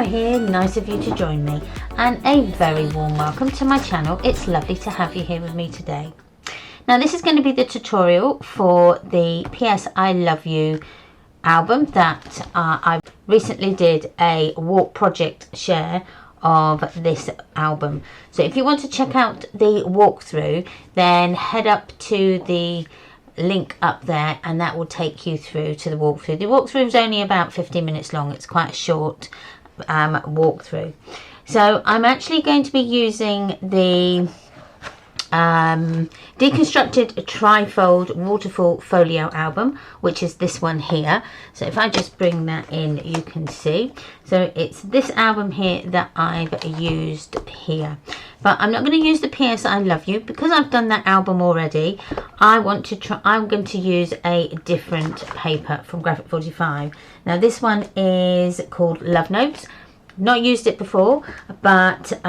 Cara here, nice of you to join me, and a very warm welcome to my channel. It's lovely to have you here with me today. Now this is going to be the tutorial for the PS I Love You album that I recently did a walk project share of this album. So if you want to check out the walkthrough, then head up to the link up there and that will take you through to the walkthrough. The walkthrough is only about 15 minutes long. It's quite a short walkthrough. So I'm actually going to be using the deconstructed Trifold Waterfall Folio Album, which is this one here. So if I just bring that in, you can see. So it's this album here that I've used here. But I'm not going to use the PS I Love You because I've done that album already. I'm going to use a different paper from Graphic 45. Now this one is called Love Notes. Not used it before, but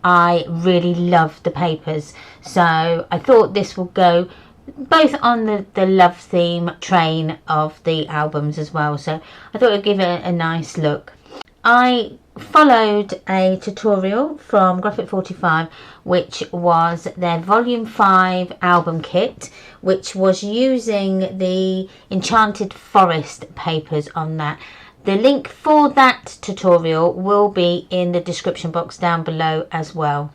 I really love the papers, so I thought this will go both on the love theme train of the albums as well, so I thought it would give it a nice look. I followed a tutorial from Graphic 45, which was their volume 5 album kit, which was using the Enchanted Forest papers on that. The link for that tutorial will be in the description box down below as well.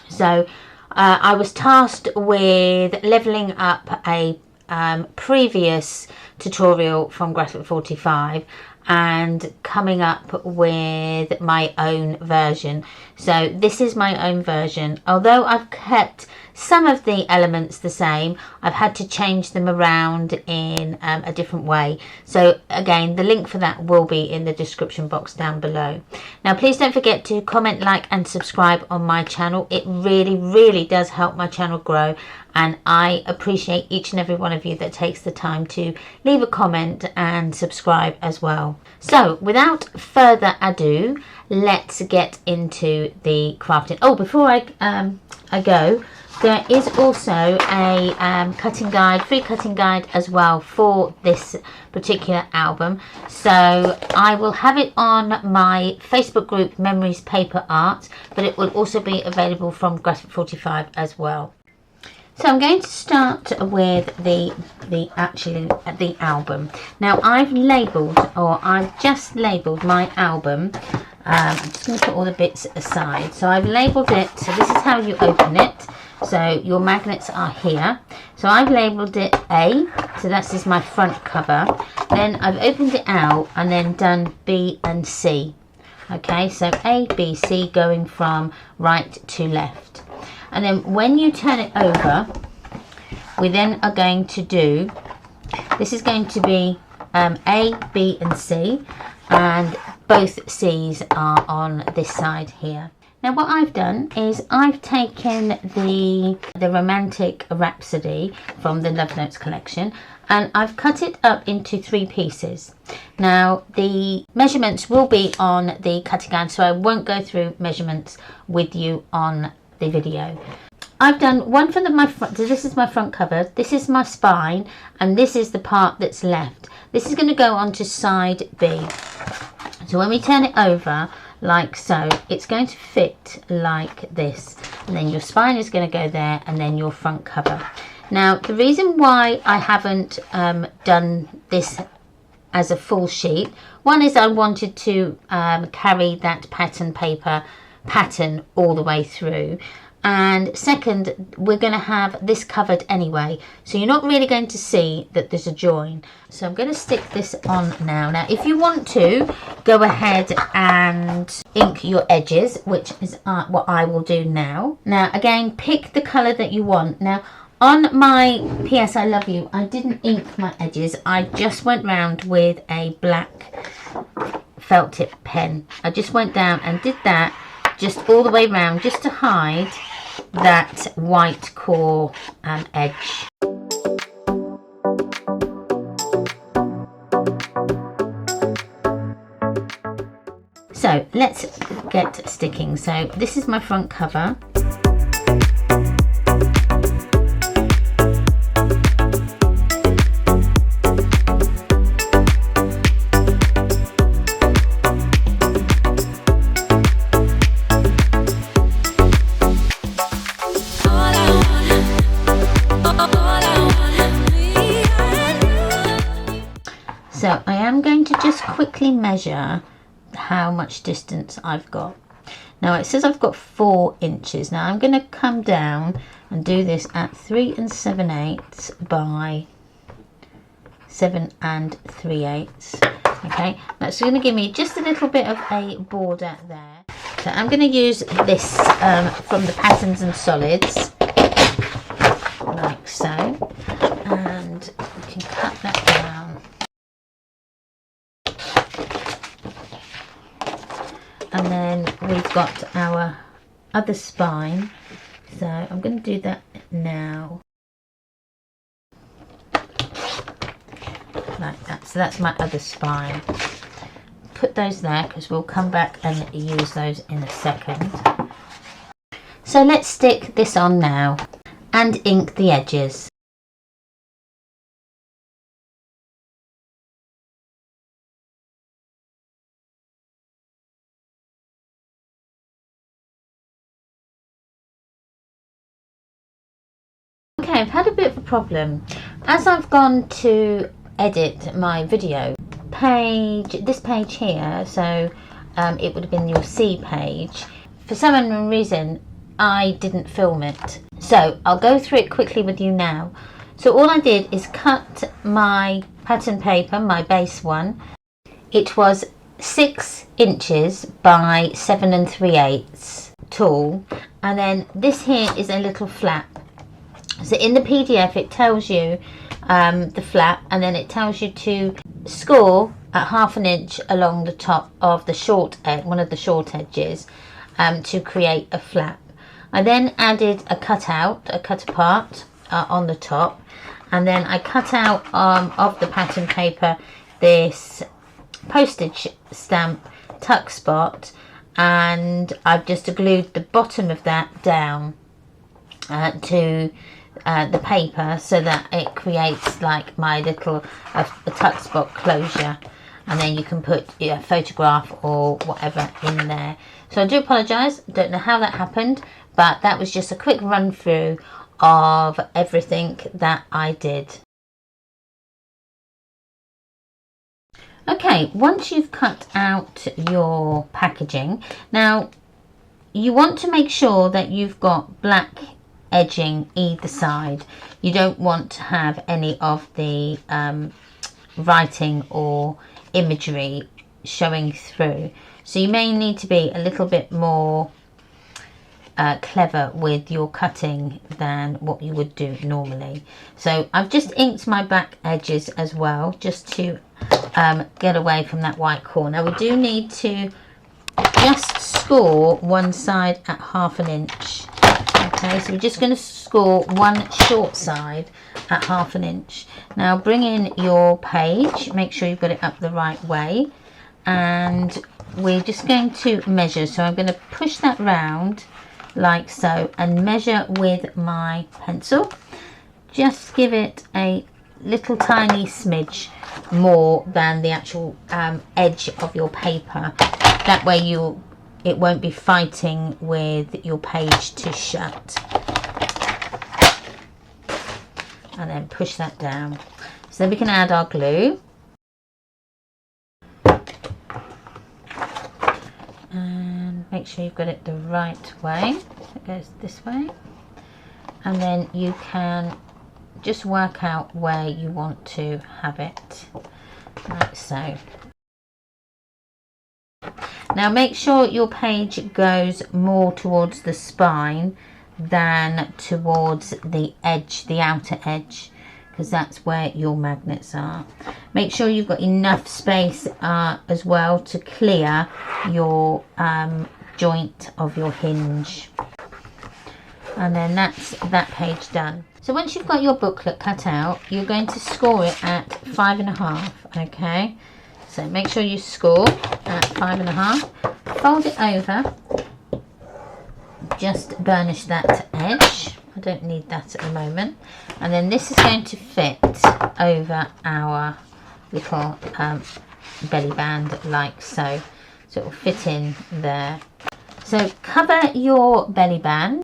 So I was tasked with leveling up a previous tutorial from Graphic 45 and coming up with my own version. So this is my own version. Although I've kept some of the elements the same, I've had to change them around in a different way. So again, the link for that will be in the description box down below. Now please don't forget to comment, like and subscribe on my channel. It really does help my channel grow, and I appreciate each and every one of you that takes the time to leave a comment and subscribe as well. So without further ado, let's get into the crafting. Oh, before I go, there is also a cutting guide, free cutting guide as well for this particular album. So I will have it on my Facebook group Memories Paper Art, but it will also be available from Graphic 45 as well. So I'm going to start with the album. Now I've just labelled my album. I'm just going to put all the bits aside. So I've labelled it. So this is how you open it. So your magnets are here. So I've labelled it A. So this is my front cover. Then I've opened it out and then done B and C. Okay, so A, B, C going from right to left. And then when you turn it over, we then are going to do, this is going to be A, B and C, and both C's are on this side here. Now what I've done is I've taken the Romantic Rhapsody from the Love Notes collection and I've cut it up into 3 pieces. Now the measurements will be on the cutting guide, so I won't go through measurements with you on the video. I've done one for my front, so this is my front cover, this is my spine, and this is the part that's left. This is going to go onto side B. So when we turn it over like so, it's going to fit like this, and then your spine is going to go there, and then your front cover. Now the reason why I haven't done this as a full sheet, one is I wanted to carry that pattern paper pattern all the way through, and second, we're going to have this covered anyway, so you're not really going to see that there's a join. So I'm going to stick this on now. Now if you want to go ahead and ink your edges, which is what I will do now. Now again, pick the colour that you want. Now on my PS I Love You, I didn't ink my edges, I just went round with a black felt tip pen. I just went down and did that just all the way round, just to hide that white core edge. So let's get sticking. So this is my front cover. just quickly measure how much distance I've got. Now it says I've got 4 inches. Now I'm going to come down and do this at 3 7/8 by 7 3/8. Okay, that's going to give me just a little bit of a border there. So I'm going to use this from the Patterns and Solids, like so, and we can cut that down. And then we've got our other spine, so I'm going to do that now, like that. So that's my other spine. Put those there because we'll come back and use those in a second. So let's stick this on now and ink the edges. Okay, I've had a bit of a problem. As I've gone to edit my video page, this page here, so it would have been your C page, for some unknown reason I didn't film it. So I'll go through it quickly with you now. So all I did is cut my pattern paper, my base one. It was 6 inches by 7 3/8 tall, and then this here is a little flap. So in the PDF it tells you the flap, and then it tells you to score at 1/2 inch along the top of the short edge, one of the short edges, to create a flap. I then added a cut apart on the top, and then I cut out of the pattern paper this postage stamp tuck spot, and I've just glued the bottom of that down to the paper so that it creates like my little a tuck spot closure, and then you can put a photograph or whatever in there. So I do apologise, don't know how that happened, but that was just a quick run through of everything that I did. Okay, once you've cut out your packaging, now you want to make sure that you've got black edging either side. You don't want to have any of the writing or imagery showing through, so you may need to be a little bit more clever with your cutting than what you would do normally. So I've just inked my back edges as well, just to get away from that white corner. We do need to just score one side at 1/2 inch. Okay, so we're just going to score one short side at 1/2 inch. Now bring in your page, make sure you've got it up the right way, and we're just going to measure. So I'm going to push that round like so and measure with my pencil. Just give it a little tiny smidge more than the actual edge of your paper. That way it won't be fighting with your page to shut. And then push that down. So then we can add our glue. And make sure you've got it the right way. It goes this way. And then you can just work out where you want to have it, like so. Now make sure your page goes more towards the spine than towards the edge, the outer edge, because that's where your magnets are. Make sure you've got enough space as well to clear your joint of your hinge. And then that's that page done. So once you've got your booklet cut out, you're going to score it at 5.5, okay? So make sure you score at 5.5, fold it over, just burnish that edge. I don't need that at the moment. And then this is going to fit over our little belly band like so. So it will fit in there. So cover your belly band.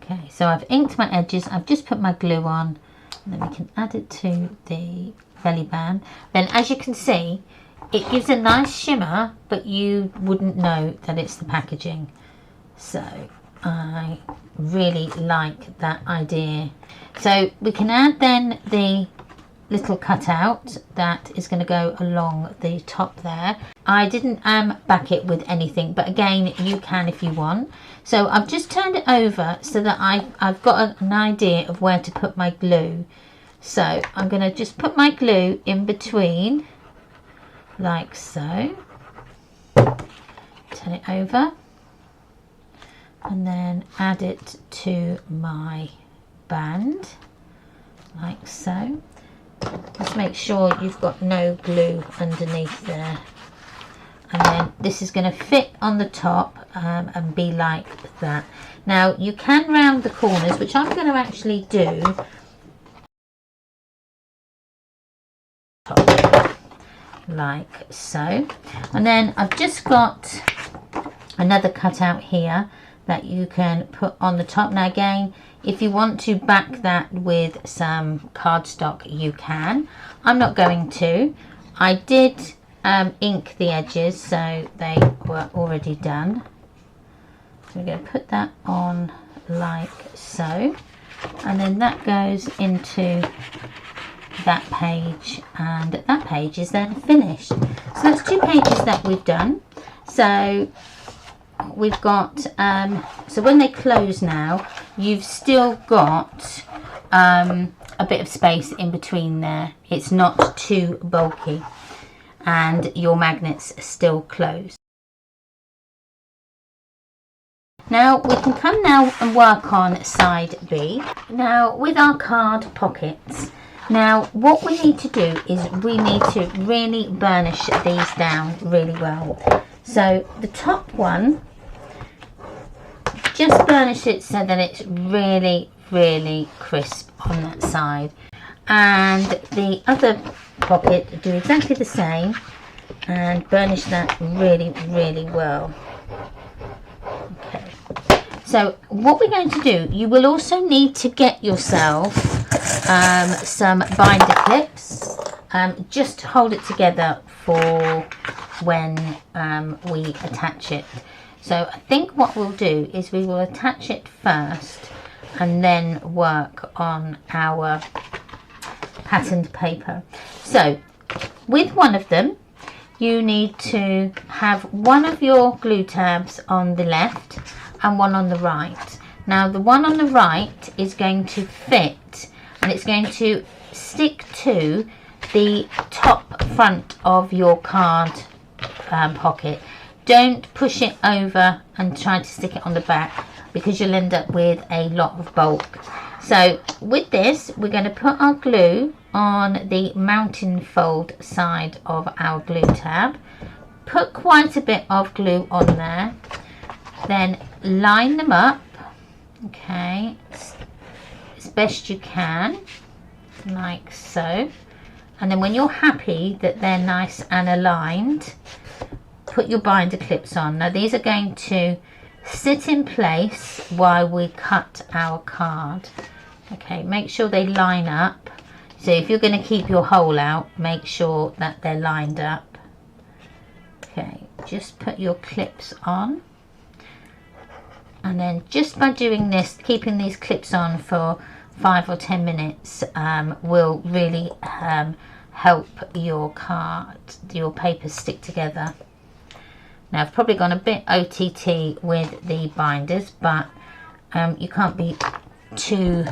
Okay, so I've inked my edges, I've just put my glue on, and then we can add it to the belly band. Then as you can see, it gives a nice shimmer, but you wouldn't know that it's the packaging. So I really like that idea. So we can add then the little cutout that is going to go along the top there. I didn't back it with anything, but again, you can if you want. So I've just turned it over so that I've got an idea of where to put my glue. So I'm going to just put my glue in between, like so. Turn it over and then add it to my band, like so. Just make sure you've got no glue underneath there, and then this is going to fit on the top and be like that. Now you can round the corners, which I'm going to actually do, like so. And then I've just got another cutout here that you can put on the top. Now again, if you want to back that with some cardstock, you can. I'm not going to. I did ink the edges, so they were already done. So we're going to put that on like so, and then that goes into that page, and that page is then finished. So that's 2 pages that we've done. So we've got so when they close now, you've still got a bit of space in between there. It's not too bulky, and your magnets are still closed. Now we can come now and work on side B. Now with our card pockets, now what we need to do is we need to really burnish these down really well. So the top one, just burnish it so that it's really, really crisp on that side. And the other pocket, do exactly the same and burnish that really, really well. Okay. So what we're going to do, you will also need to get yourself some binder clips. Just hold it together for when we attach it. So I think what we'll do is we will attach it first and then work on our patterned paper. So with one of them, you need to have one of your glue tabs on the left and one on the right. Now the one on the right is going to fit, and it's going to stick to the top front of your card pocket. Don't push it over and try to stick it on the back, because you'll end up with a lot of bulk. So with this, we're going to put our glue on the mountain fold side of our glue tab. Put quite a bit of glue on there, then line them up, okay, as best you can, like so. And then when you're happy that they're nice and aligned, put your binder clips on. Now these are going to sit in place while we cut our card. Okay, make sure they line up. So if you're going to keep your hole out, make sure that they're lined up. Okay, just put your clips on. And then just by doing this, keeping these clips on for 5 or 10 minutes will really help your card, your paper stick together. Now I've probably gone a bit OTT with the binders, but you can't be too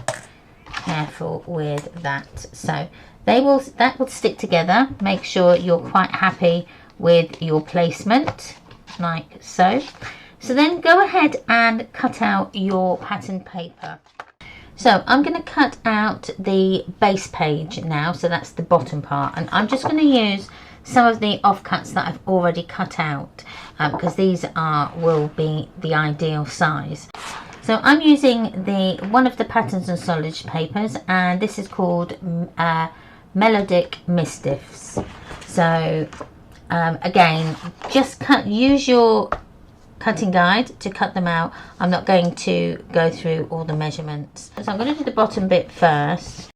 careful with that. So that will stick together. Make sure you're quite happy with your placement, like so. So then go ahead and cut out your pattern paper. So I'm going to cut out the base page now, so that's the bottom part, and I'm just going to use some of the offcuts that I've already cut out because these will be the ideal size. So I'm using one of the Patterns and Solids papers, and this is called Melodic Mistiffs. So again, just use your cutting guide to cut them out. I'm not going to go through all the measurements. So I'm going to do the bottom bit first.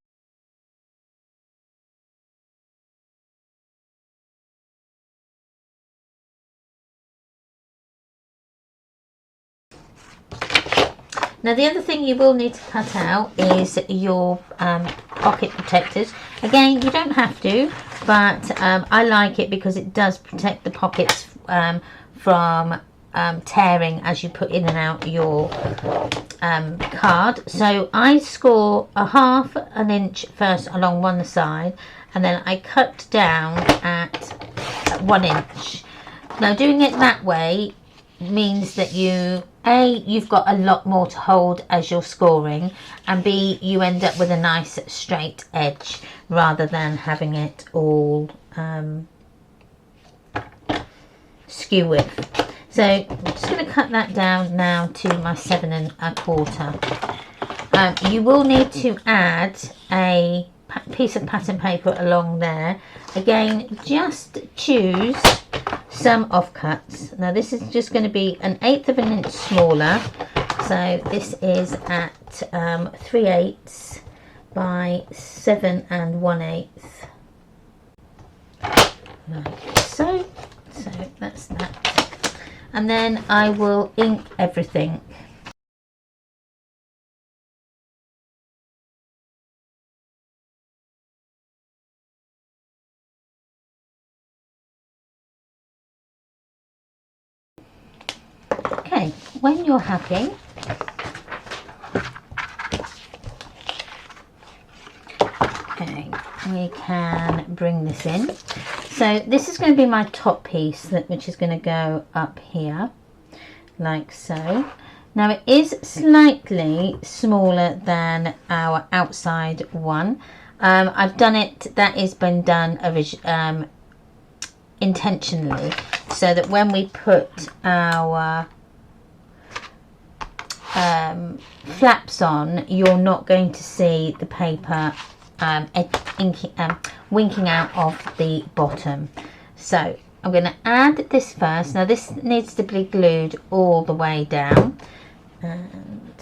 Now the other thing you will need to cut out is your pocket protectors. Again, you don't have to, but I like it because it does protect the pockets from tearing as you put in and out your card. So I score a 1/2 inch first along one side, and then I cut down at 1 inch. Now doing it that way means that you've got a lot more to hold as you're scoring, and B, you end up with a nice straight edge rather than having it all skew width. So I'm just going to cut that down now to my 7 1/4. You will need to add a piece of pattern paper along there. Again, just choose some offcuts. Now this is just going to be an 1/8 inch smaller. So this is at 3/8 by 7 1/8. Like so. So that's that. And then I will ink everything. Okay, when you're happy, okay, we can bring this in. So this is going to be my top piece, which is going to go up here, like so. Now it is slightly smaller than our outside one. I've done it, that has been done intentionally, so that when we put our flaps on, you're not going to see the paper winking out of the bottom. So I'm going to add this first. Now this needs to be glued all the way down, and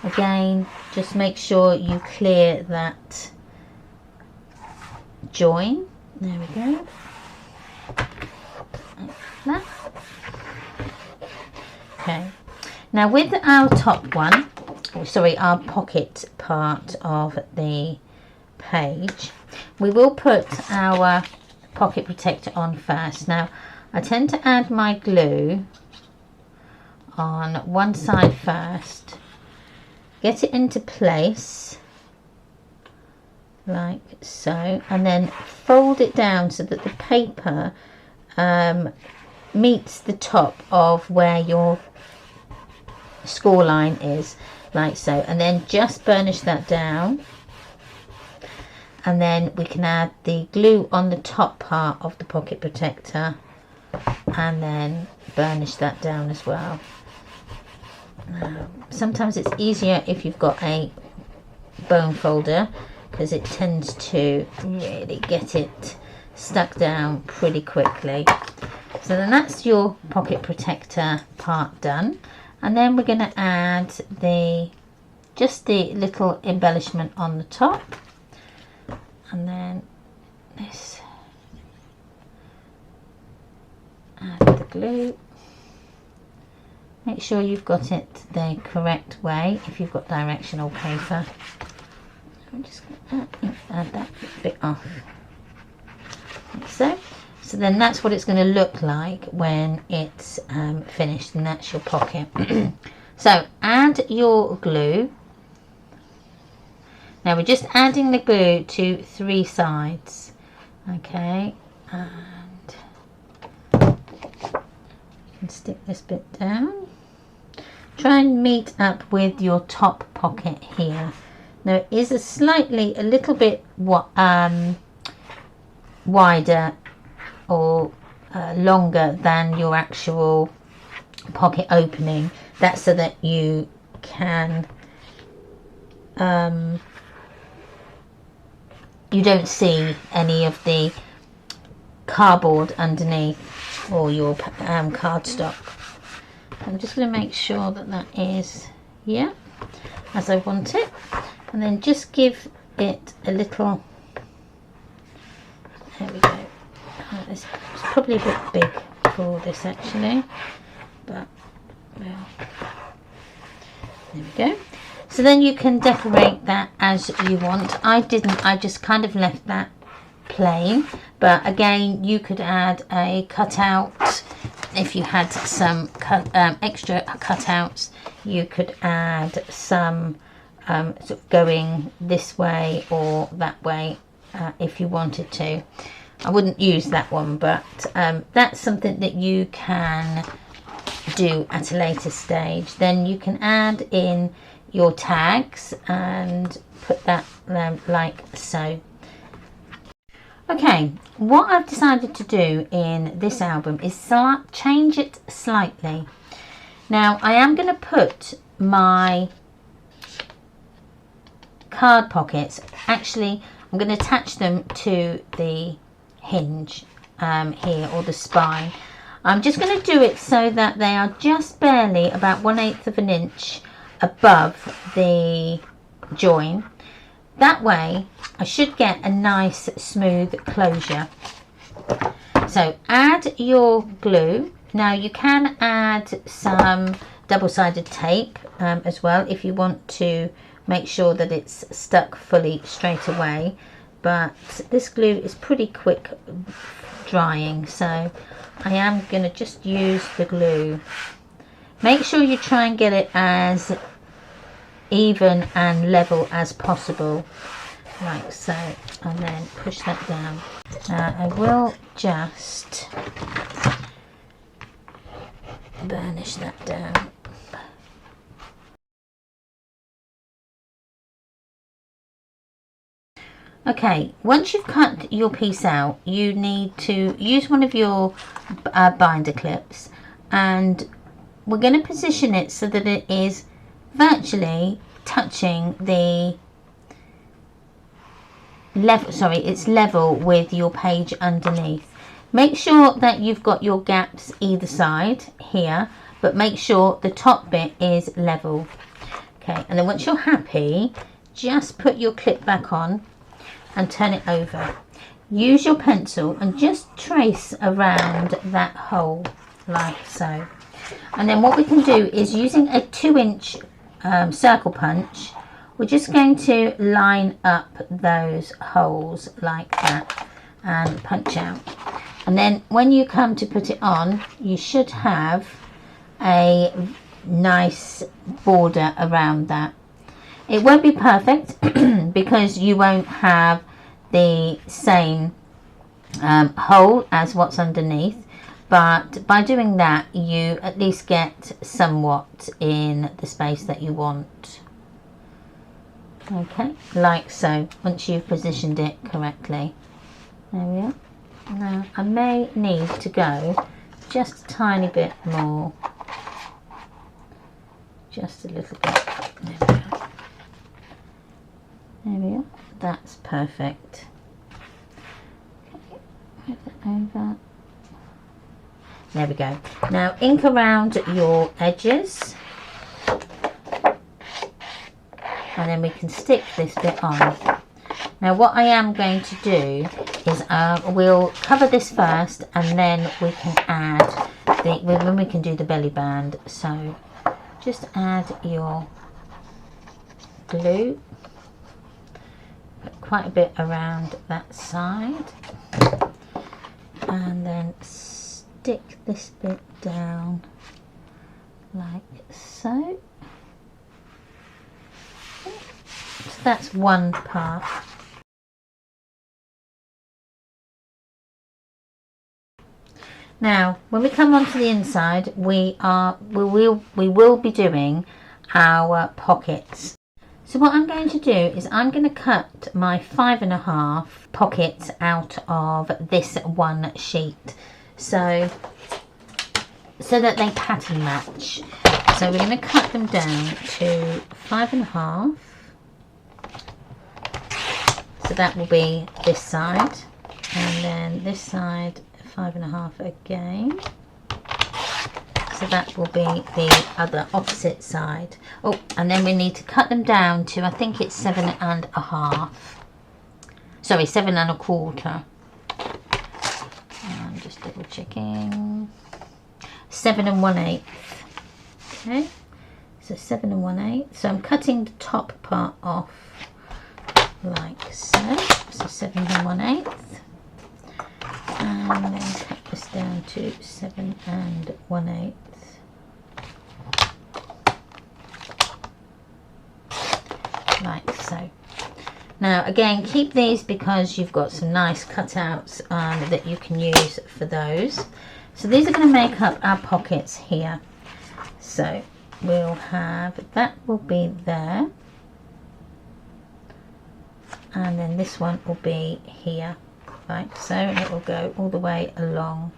again just make sure you clear that join. There we go. Like that. Okay, now with our top one, sorry, our pocket part of the page, we will put our pocket protector on first. Now I tend to add my glue on one side first, get it into place like so, and then fold it down so that the paper meets the top of where your score line is, like so, and then just burnish that down, and then we can add the glue on the top part of the pocket protector and then burnish that down as well. Sometimes it's easier if you've got a bone folder, because it tends to really get it stuck down pretty quickly. So then that's your pocket protector part done, and then we're going to add just the little embellishment on the top, and then this, add the glue. Make sure you've got it the correct way if you've got directional paper. I'm just going to add that bit off, like so. So then that's what it's going to look like when it's finished, and that's your pocket. So add your glue. Now we're just adding the glue to 3 sides, okay, and you can stick this bit down. Try and meet up with your top pocket here. Now it is a little bit wider or longer than your actual pocket opening. That's so that you can you don't see any of the cardboard underneath or your cardstock. I'm just going to make sure that that is as I want it, and then just give it a little, there we go. It's probably a bit big for this actually, but we'll There we go. So then you can decorate that as you want. I didn't, I just kind of left that plain, but again you could add a cutout. If you had some extra cutouts, you could add some sort of going this way or that way if you wanted to. I wouldn't use that one, but that's something that you can do at a later stage. Then you can add in your tags and put that like so. Okay, what I've decided to do in this album is change it slightly. Now I am going to put my card pockets, actually I'm going to attach them to the hinge here, or the spine. I'm just going to do it so that they are just barely about 1/8 of an inch above the join. That way I should get a nice smooth closure. So add your glue. Now you can add some double-sided tape as well if you want to make sure that it's stuck fully straight away, but this glue is pretty quick drying, so I am going to just use the glue. Make sure you try and get it as even and level as possible, like so, and then push that down. Now I will just burnish that down. Okay, once you've cut your piece out, you need to use one of your binder clips, and we're going to position it so that it is virtually touching the level, sorry, it's level with your page underneath. Make sure that you've got your gaps either side here, but make sure the top bit is level. Okay, and then once you're happy, just put your clip back on and turn it over. Use your pencil and just trace around that hole like so. And then what we can do is, using a 2-inch circle punch, we're just going to line up those holes like that and punch out. And then when you come to put it on, you should have a nice border around that. It won't be perfect because you won't have the same hole as what's underneath, but by doing that you at least get somewhat in the space that you want. Okay, like so, once you've positioned it correctly. There we are. Now I may need to go just a tiny bit more, just a little bit. There we go. There we are. That's perfect. Okay, move that over. There we go. Now ink around your edges, and then we can stick this bit on. Now what I am going to do is we'll cover this first, and then we can add when we can do the belly band. So just add your glue, put quite a bit around that side, and then stick this bit down like so. So that's one part. Now when we come onto the inside, we will be doing our pockets. So what I'm going to do is I'm going to cut my 5.5 pockets out of this one sheet, so that they pattern match. So we're going to cut them down to 5.5. So that will be this side, and then this side 5.5 again. So that will be the other opposite side. Oh, and then we need to cut them down to, I think it's 7.5. Sorry, 7.25. I'm just double checking. 7 1/8. Okay, So 7 1/8. So I'm cutting the top part off like so. So 7 1/8. And then cut this down to 7 1/8. Like so. Now again, keep these because you've got some nice cutouts that you can use for those. So these are going to make up our pockets here. So we'll have, that will be there. And then this one will be here, like so, and it will go all the way along.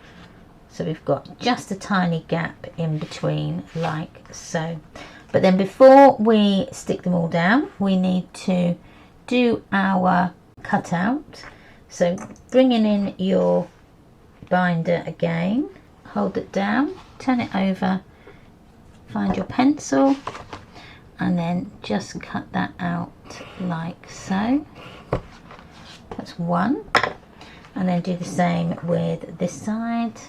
So we've got just a tiny gap in between, like so. But then before we stick them all down, we need to do our cutout. So bringing in your binder again, hold it down, turn it over, find your pencil, and then just cut that out like so. That's one. And then do the same with this side.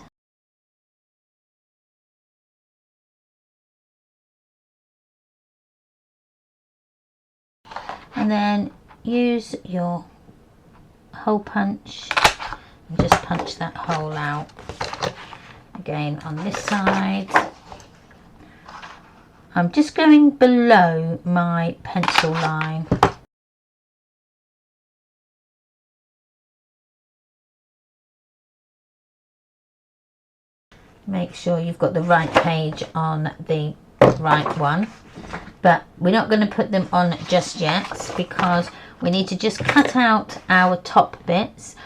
And then use your hole punch and just punch that hole out. Again on this side. I'm just going below my pencil line. Make sure you've got the right page on the right one. But we're not going to put them on just yet because we need to just cut out our top bits.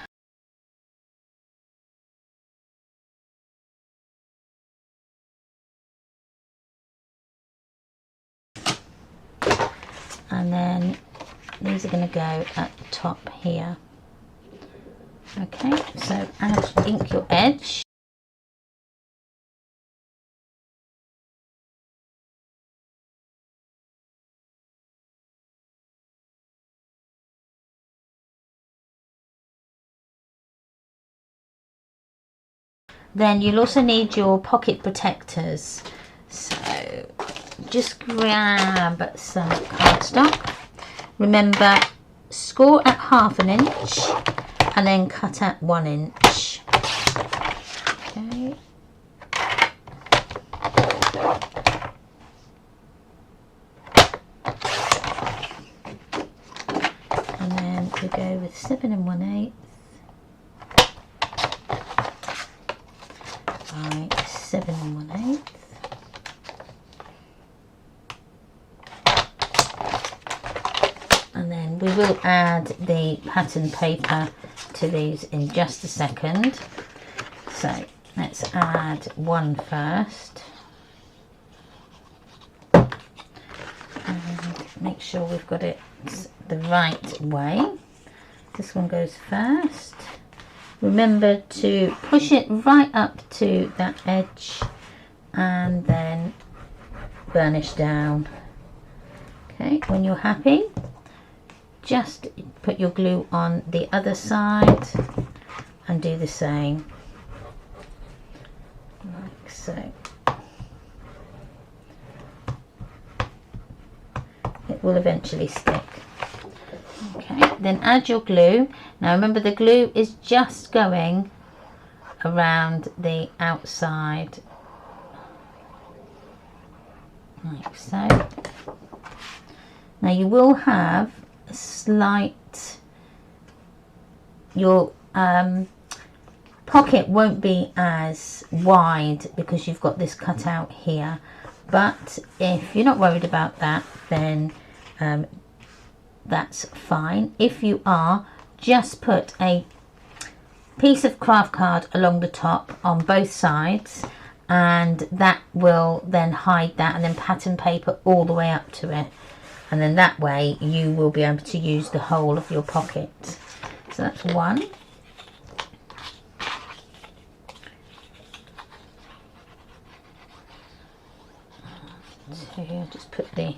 And then these are going to go at the top here. Okay, so ink your edge. Then you'll also need your pocket protectors. So just grab some cardstock. Remember, score at 1/2 inch and then cut at 1 inch. Okay. And then we go with 7 1/8. By 7 1/8. And then we will add the pattern paper to these in just a second. So let's add one first. And make sure we've got it the right way. This one goes first. Remember to push it right up to that edge and then burnish down. Okay, when you're happy, just put your glue on the other side and do the same, like so. It will eventually stick. Okay, then add your glue. Now remember, the glue is just going around the outside, like so. Now you will have a slight, your pocket won't be as wide because you've got this cut out here, but if you're not worried about that, then that's fine. If you are, just put a piece of craft card along the top on both sides, and that will then hide that, and then pattern paper all the way up to it, and then that way you will be able to use the whole of your pocket. So that's one. Two, just put the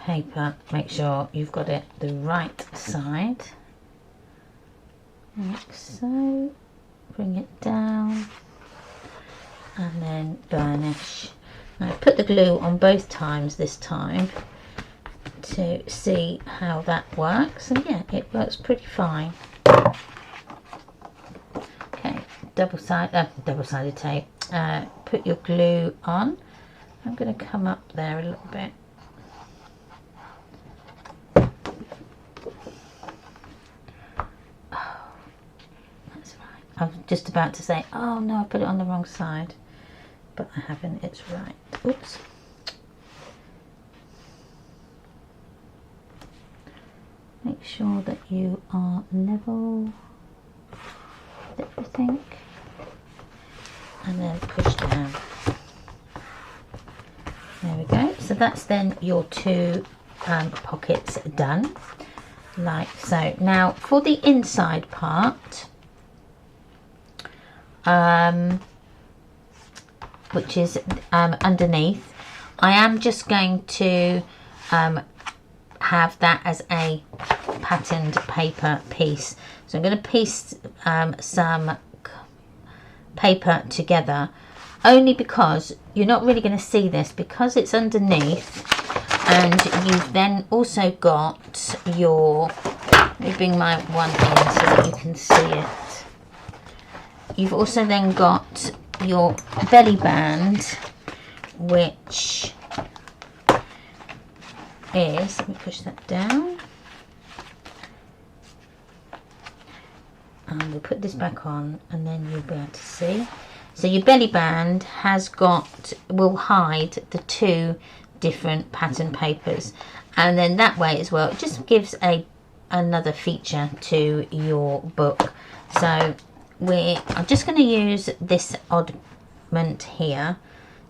paper, make sure you've got it the right side, like so. Bring it down and then burnish. I've put the glue on both times this time to see how that works, and yeah, it works pretty fine. Okay, double-sided tape. Put your glue on. I'm going to come up there a little bit. Oh, that's right. I was just about to say, oh no, I put it on the wrong side, but I haven't. It's right. Oops. Make sure that you are level with everything, and then push down. There we go. So that's then your two pockets done, like so. Now for the inside part, which is underneath, I am just going to have that as a patterned paper piece. So I'm going to piece some paper together, only because you're not really going to see this because it's underneath, and you've then also got your, let me bring my one in so that you can see it. You've also then got your belly band, which is, let me push that down, and we'll put this back on, and then you'll be able to see. So your belly band has got, will hide the two different pattern papers, and then that way as well it just gives another feature to your book. So I'm just going to use this oddment here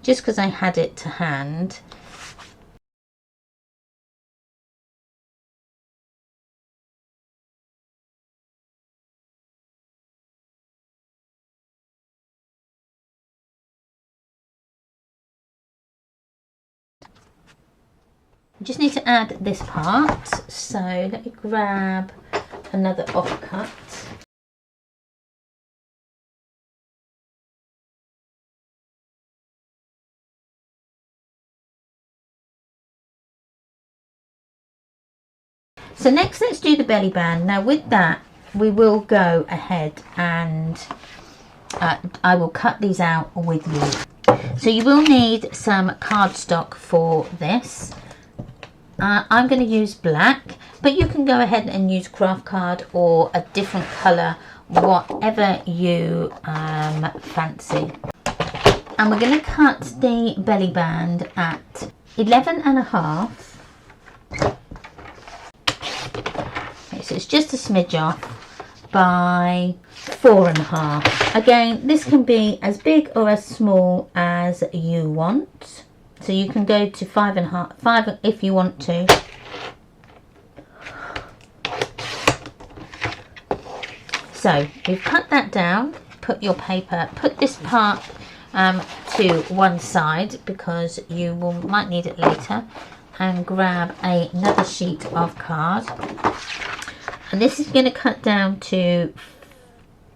just because I had it to hand. Just need to add this part, so let me grab another offcut. So next let's do the belly band. Now with that we will go ahead and I will cut these out with you. So you will need some cardstock for this. I'm going to use black, but you can go ahead and use craft card or a different colour, whatever you fancy. And we're going to cut the belly band at 11.5. Okay, so it's just a smidge off by 4.5. Again, this can be as big or as small as you want. So you can go to 5 if you want to. So we've cut that down, put your paper, put this part to one side because you might need it later, and grab another sheet of card. And this is going to cut down to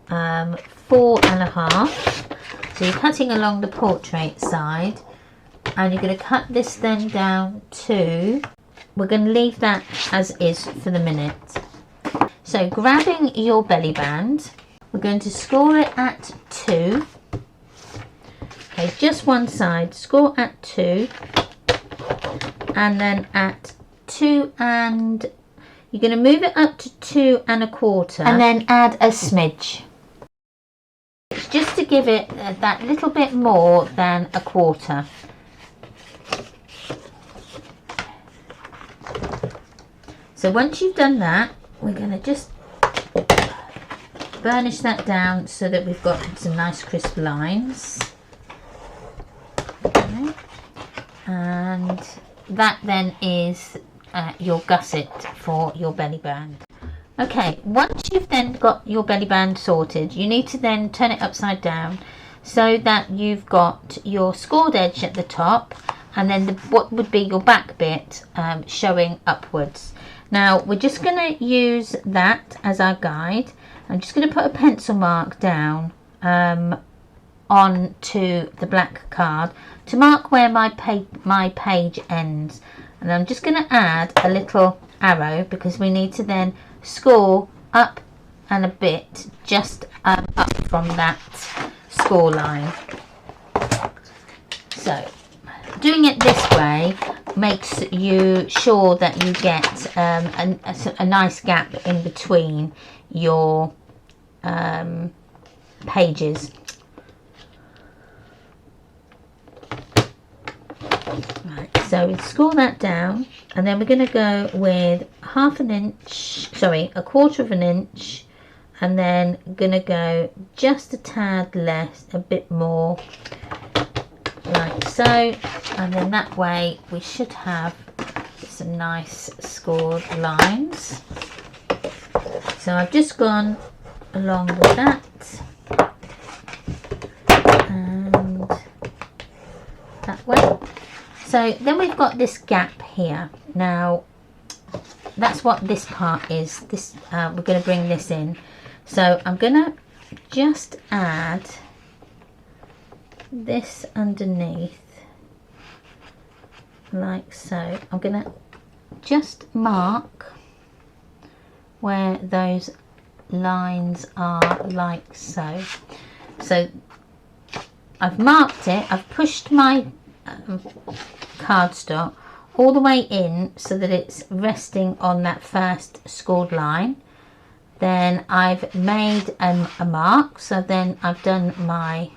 4.5. So you're cutting along the portrait side. And you're going to cut this then down to, we're going to leave that as is for the minute. So grabbing your belly band, we're going to score it at 2. Okay, just one side, score at 2, and then at 2, and you're going to move it up to 2.25, and then add a smidge. It's just to give it that little bit more than a quarter. So once you've done that, we're going to just burnish that down so that we've got some nice crisp lines. Okay. And that then is your gusset for your belly band. Okay, once you've then got your belly band sorted, you need to then turn it upside down so that you've got your scored edge at the top, and then what would be your back bit showing upwards. Now we're just going to use that as our guide. I'm just going to put a pencil mark down onto the black card to mark where my page ends. And I'm just going to add a little arrow because we need to then score up and a bit just up from that score line. So doing it this way makes you sure that you get a nice gap in between your pages. Right, so we score that down, and then we're going to go with a quarter of an inch, and then going to go just a tad less, a bit more, like so, and then that way we should have some nice scored lines. So I've just gone along with that, and that way. So then we've got this gap here. Now that's what this part is. This we're going to bring this in. So I'm going to just add this underneath, like so. I'm going to just mark where those lines are, like so. So I've marked it. I've pushed my cardstock all the way in so that it's resting on that first scored line. Then I've made a mark, so then I've done my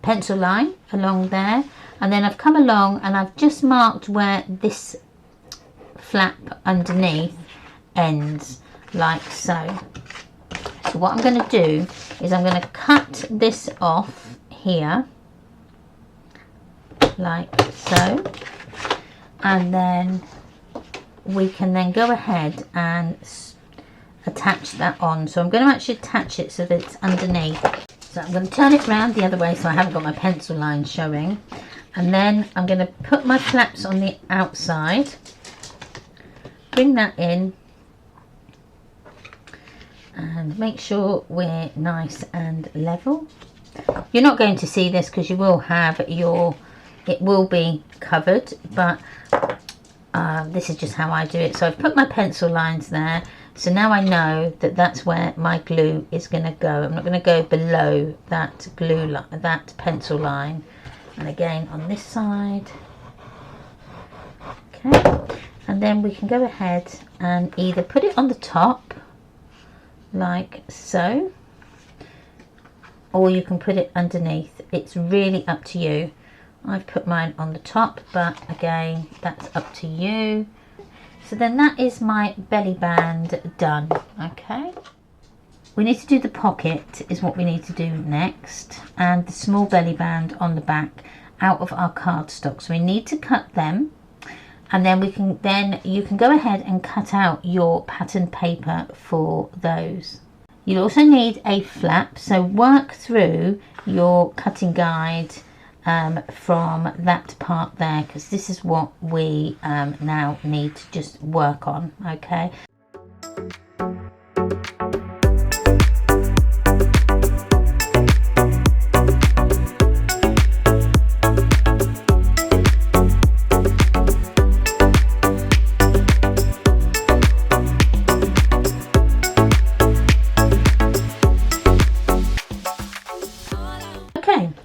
pencil line along there, and then I've come along and I've just marked where this flap underneath ends, like so. So what I'm going to do is I'm going to cut this off here, like so, and then we can then go ahead and attach that on. So I'm going to actually attach it so that it's underneath. So I'm going to turn it around the other way so I haven't got my pencil line showing, and then I'm going to put my flaps on the outside, bring that in, and make sure we're nice and level. You're not going to see this because you will have it will be covered, but this is just how I do it. So I've put my pencil lines there, so now I know that that's where my glue is going to go. I'm not going to go below that that pencil line. And again on this side, okay, and then we can go ahead and either put it on the top like so, or you can put it underneath. It's really up to you. I've put mine on the top, but again, that's up to you. So then that is my belly band done. Okay, we need to do the pocket is what we need to do next, and the small belly band on the back out of our cardstock. So we need to cut them, and then you can go ahead and cut out your pattern paper for those. You'll also need a flap, so work through your cutting guide from that part there, because this is what we now need to just work on. Okay,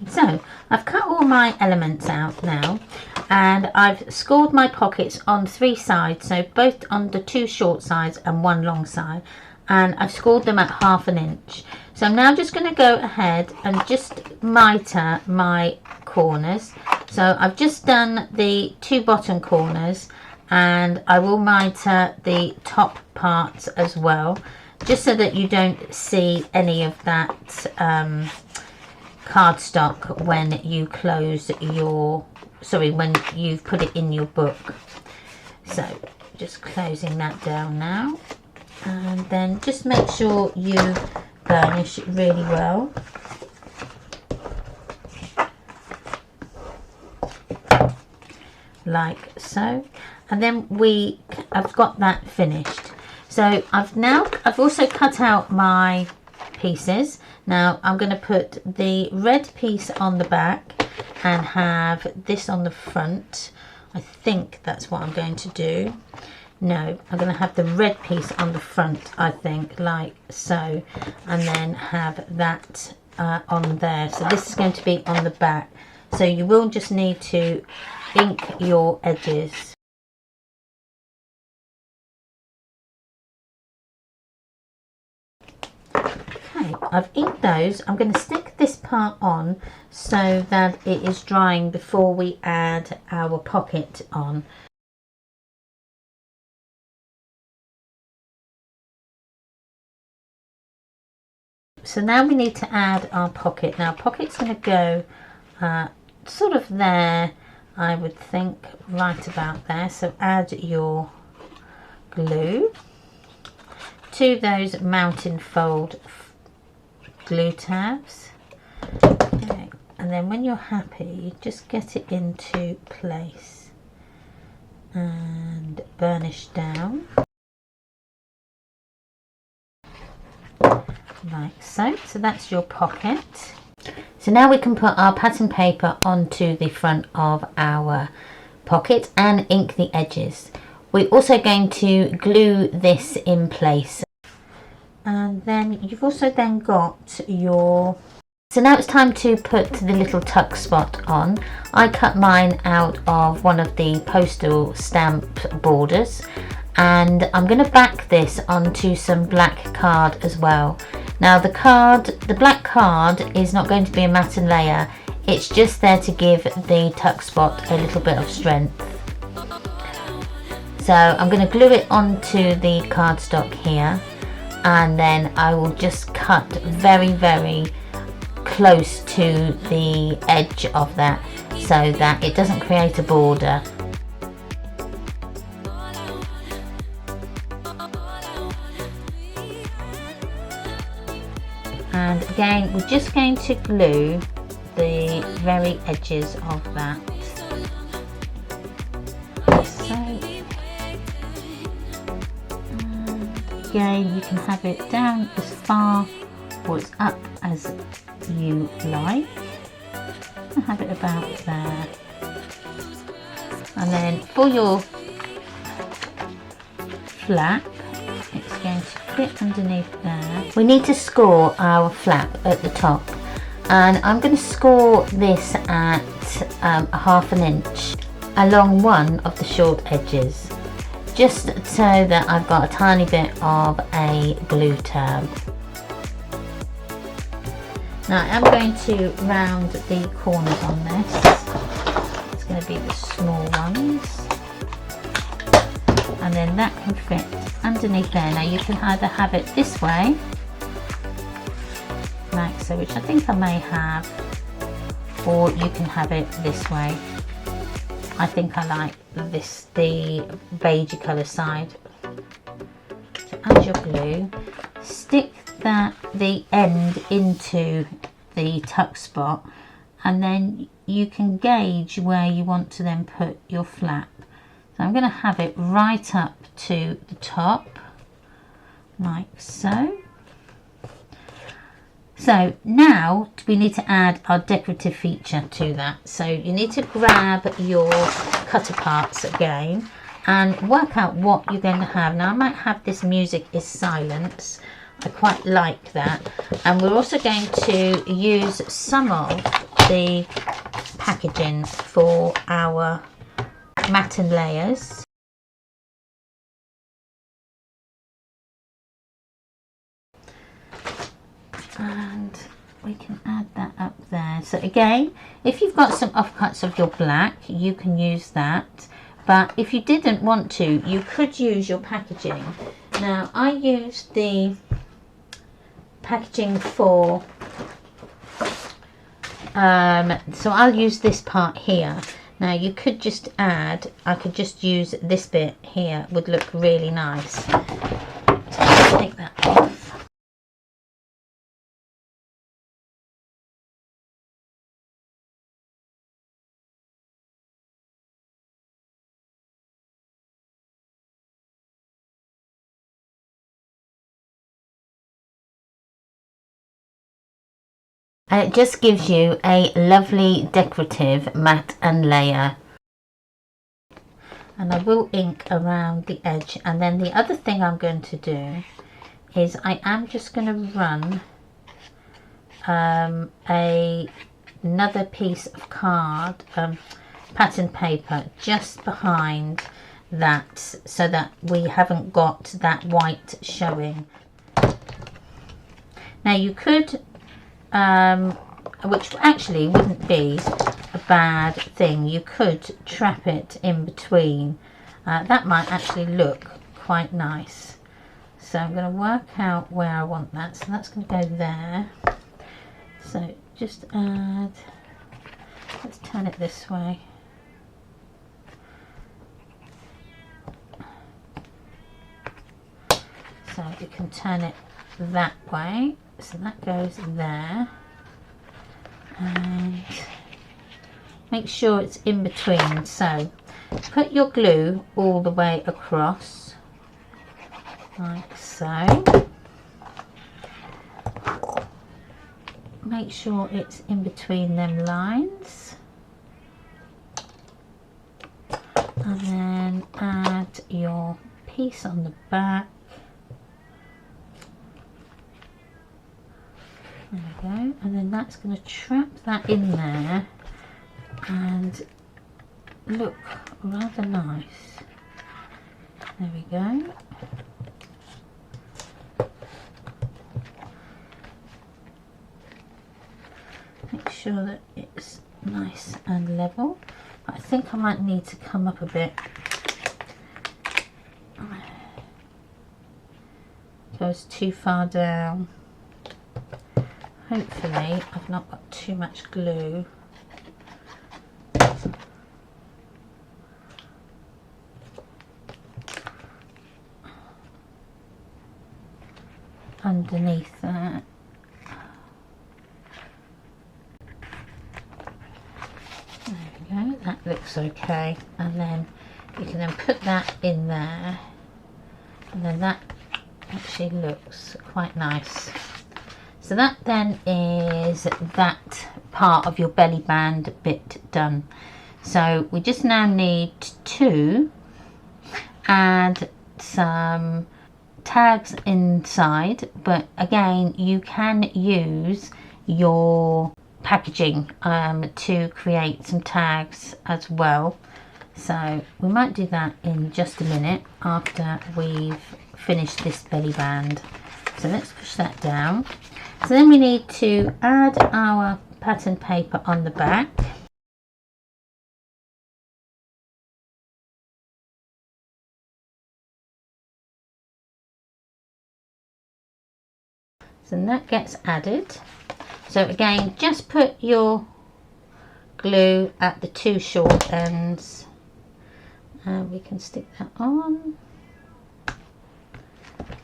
so I've cut all my elements out now, and I've scored my pockets on 3 sides, so both on the 2 short sides and 1 long side, and I've scored them at 1/2 inch. So I'm now just going to go ahead and just miter my corners. So I've just done the 2 bottom corners, and I will miter the top parts as well, just so that you don't see any of that cardstock when you close when you've put it in your book. So just closing that down now, and then just make sure you burnish it really well. Like so, and then I've got that finished. So I've also cut out my pieces. Now I'm going to put the red piece on the back and have this on the front. I think that's what I'm going to do. No, I'm going to have the red piece on the front, I think, like so, and then have that on there. So this is going to be on the back. So you will just need to ink your edges. Okay, I've inked those. I'm going to stick this part on so that it is drying before we add our pocket on. So now we need to add our pocket. Now pocket's going to go sort of there, I would think, right about there. So add your glue to those mountain fold glue tabs. Okay. And then when you're happy, just get it into place and burnish down like so. So that's your pocket. So now we can put our pattern paper onto the front of our pocket and ink the edges. We're also going to glue this in place. And then you've also then got your... So now it's time to put the little tuck spot on. I cut mine out of one of the postal stamp borders, and I'm going to back this onto some black card as well. Now the black card is not going to be a matte layer, it's just there to give the tuck spot a little bit of strength. So I'm going to glue it onto the cardstock here, and then I will just cut very, very close to the edge of that so that it doesn't create a border. And again, we're just going to glue the very edges of that. So, and again, you can have it down as far or as up as you like. I'll have it about there. And then for your flap, it's going to fit underneath there. We need to score our flap at the top, and I'm going to score this at ½ an inch along one of the short edges, just so that I've got a tiny bit of a glue tab. Now I'm going to round the corners on this. It's going to be the small ones, and then that can fit underneath there. Now you can either have it this way, like so, which I think I may have, or you can have it this way. I think I like this, the beigey colour side. So add your glue, stick the end into the tuck spot, and then you can gauge where you want to then put your flap. So I'm going to have it right up to the top, like so. So now we need to add our decorative feature to that. So you need to grab your cutter parts again and work out what you're going to have. Now I might have this music is silence. I quite like that. And we're also going to use some of the packaging for our matte layers. And we can add that up there. So again, if you've got some offcuts of your black, you can use that. But if you didn't want to, you could use your packaging. Now I used the packaging for so I'll use this part here. Now you could just add, I could just use this bit here, would look really nice. So take that off. and it just gives you a lovely decorative mat and layer. And I will ink around the edge, and then the other thing I'm going to do is I am just going to run another piece of card, pattern paper, just behind that, so that we haven't got that white showing. Now you could, which actually wouldn't be a bad thing, you could trap it in between. That might actually look quite nice. So I'm going to work out where I want that. So that's going to go there. So just add, let's turn it this way. So you can turn it that way. So that goes there. And make sure it's in between. So put your glue all the way across, like so. Make sure it's in between them lines, and then add your piece on the back. There we go, and then that's going to trap that in there and look rather nice. There we go. Make sure that it's nice and level. I think I might need to come up a bit. Goes too far down. Hopefully I've not got too much glue. Underneath that. There we go, that looks okay, and then you can then put that in there, and then that actually looks quite nice. So that then is that part of your belly band bit done. So we just now need to add some tags inside, but again you can use your packaging to create some tags as well. So we might do that in just a minute after we've finished this belly band. So let's push that down. So then we need to add our pattern paper on the back. So that gets added. So again, just put your glue at the two short ends, and we can stick that on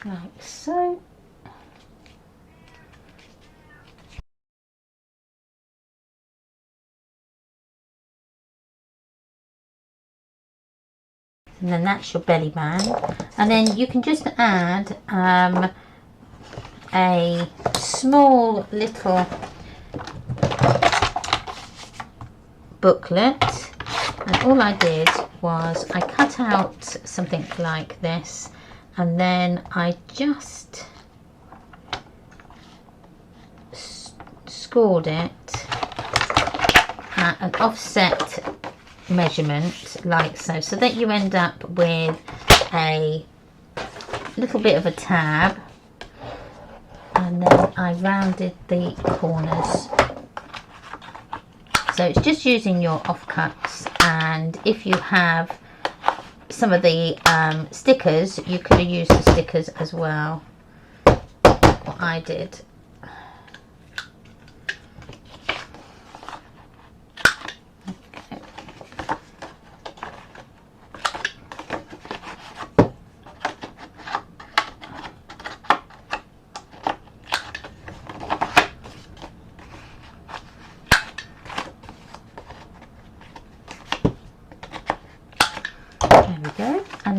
like so. And then that's your belly band, and then you can just add a small little booklet, and all I did was I cut out something like this, and then I just scored it at an offset measurement like so, so that you end up with a little bit of a tab, and then I rounded the corners. So it's just using your offcuts, and if you have some of the stickers, you could have used the stickers as well, what I did.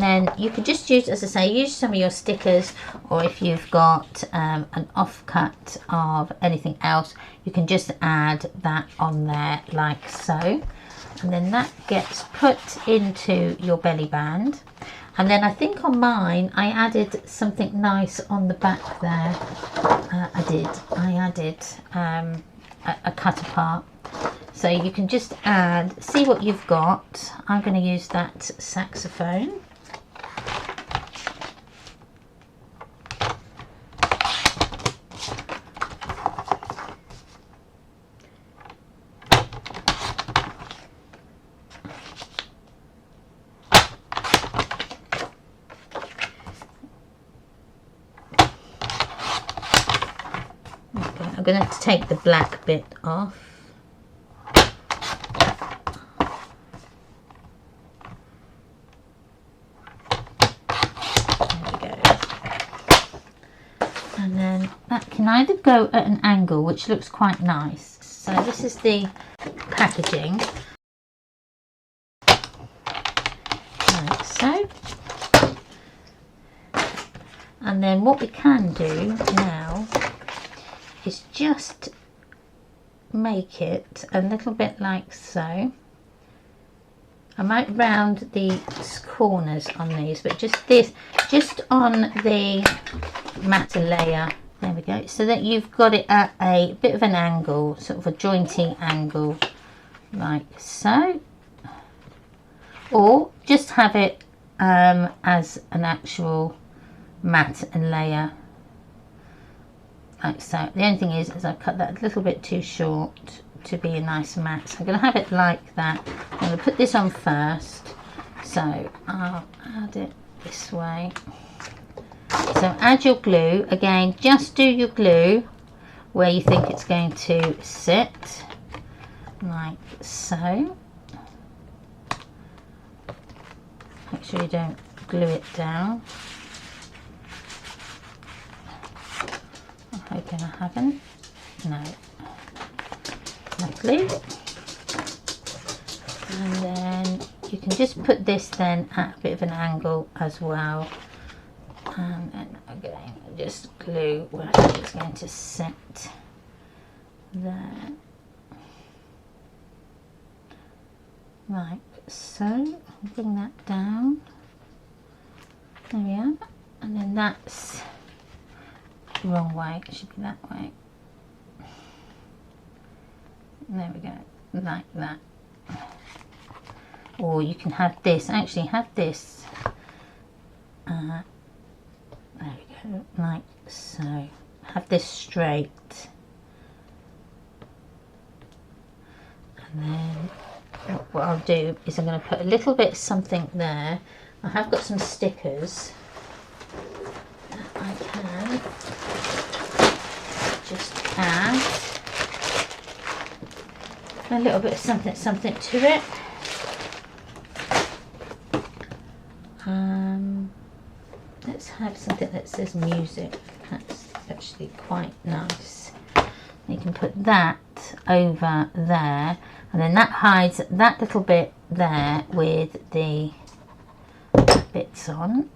then you could just use, as I say, use some of your stickers, or if you've got an offcut of anything else, you can just add that on there like so. And then that gets put into your belly band. And then I think on mine I added something nice on the back there. I added a cut apart. So you can just add, see what you've got. I'm going to use that saxophone. I'm going to have to take the black bit off. And then that can either go at an angle, which looks quite nice. So this is the packaging, like so. And then what we can do now is just make it a little bit like so. I might round the corners on these, but just on the matte layer, there we go, so that you've got it at a bit of an angle, sort of a jointy angle, like so. Or just have it as an actual matte and layer, like so. The only thing is I've cut that a little bit too short to be a nice matte, so I'm going to have it like that. I'm going to put this on first, so I'll add it this way. So add your glue. Again, just do your glue where you think it's going to sit, like so. Make sure you don't glue it down. I'm hoping I haven't. No. Lovely. And then you can just put this then at a bit of an angle as well. And then again, just glue where it's going to sit there, like so. Bring that down. There we are. And then that's the wrong way. It should be that way. There we go, like that. Or you can have this, actually have this, there we go, like so. Have this straight. And then what I'll do is I'm going to put a little bit of something there. I have got some stickers that I can just add. A little bit of something to it. Let's have something that says music. That's actually quite nice. You can put that over there, and then that hides that little bit there with the bits on.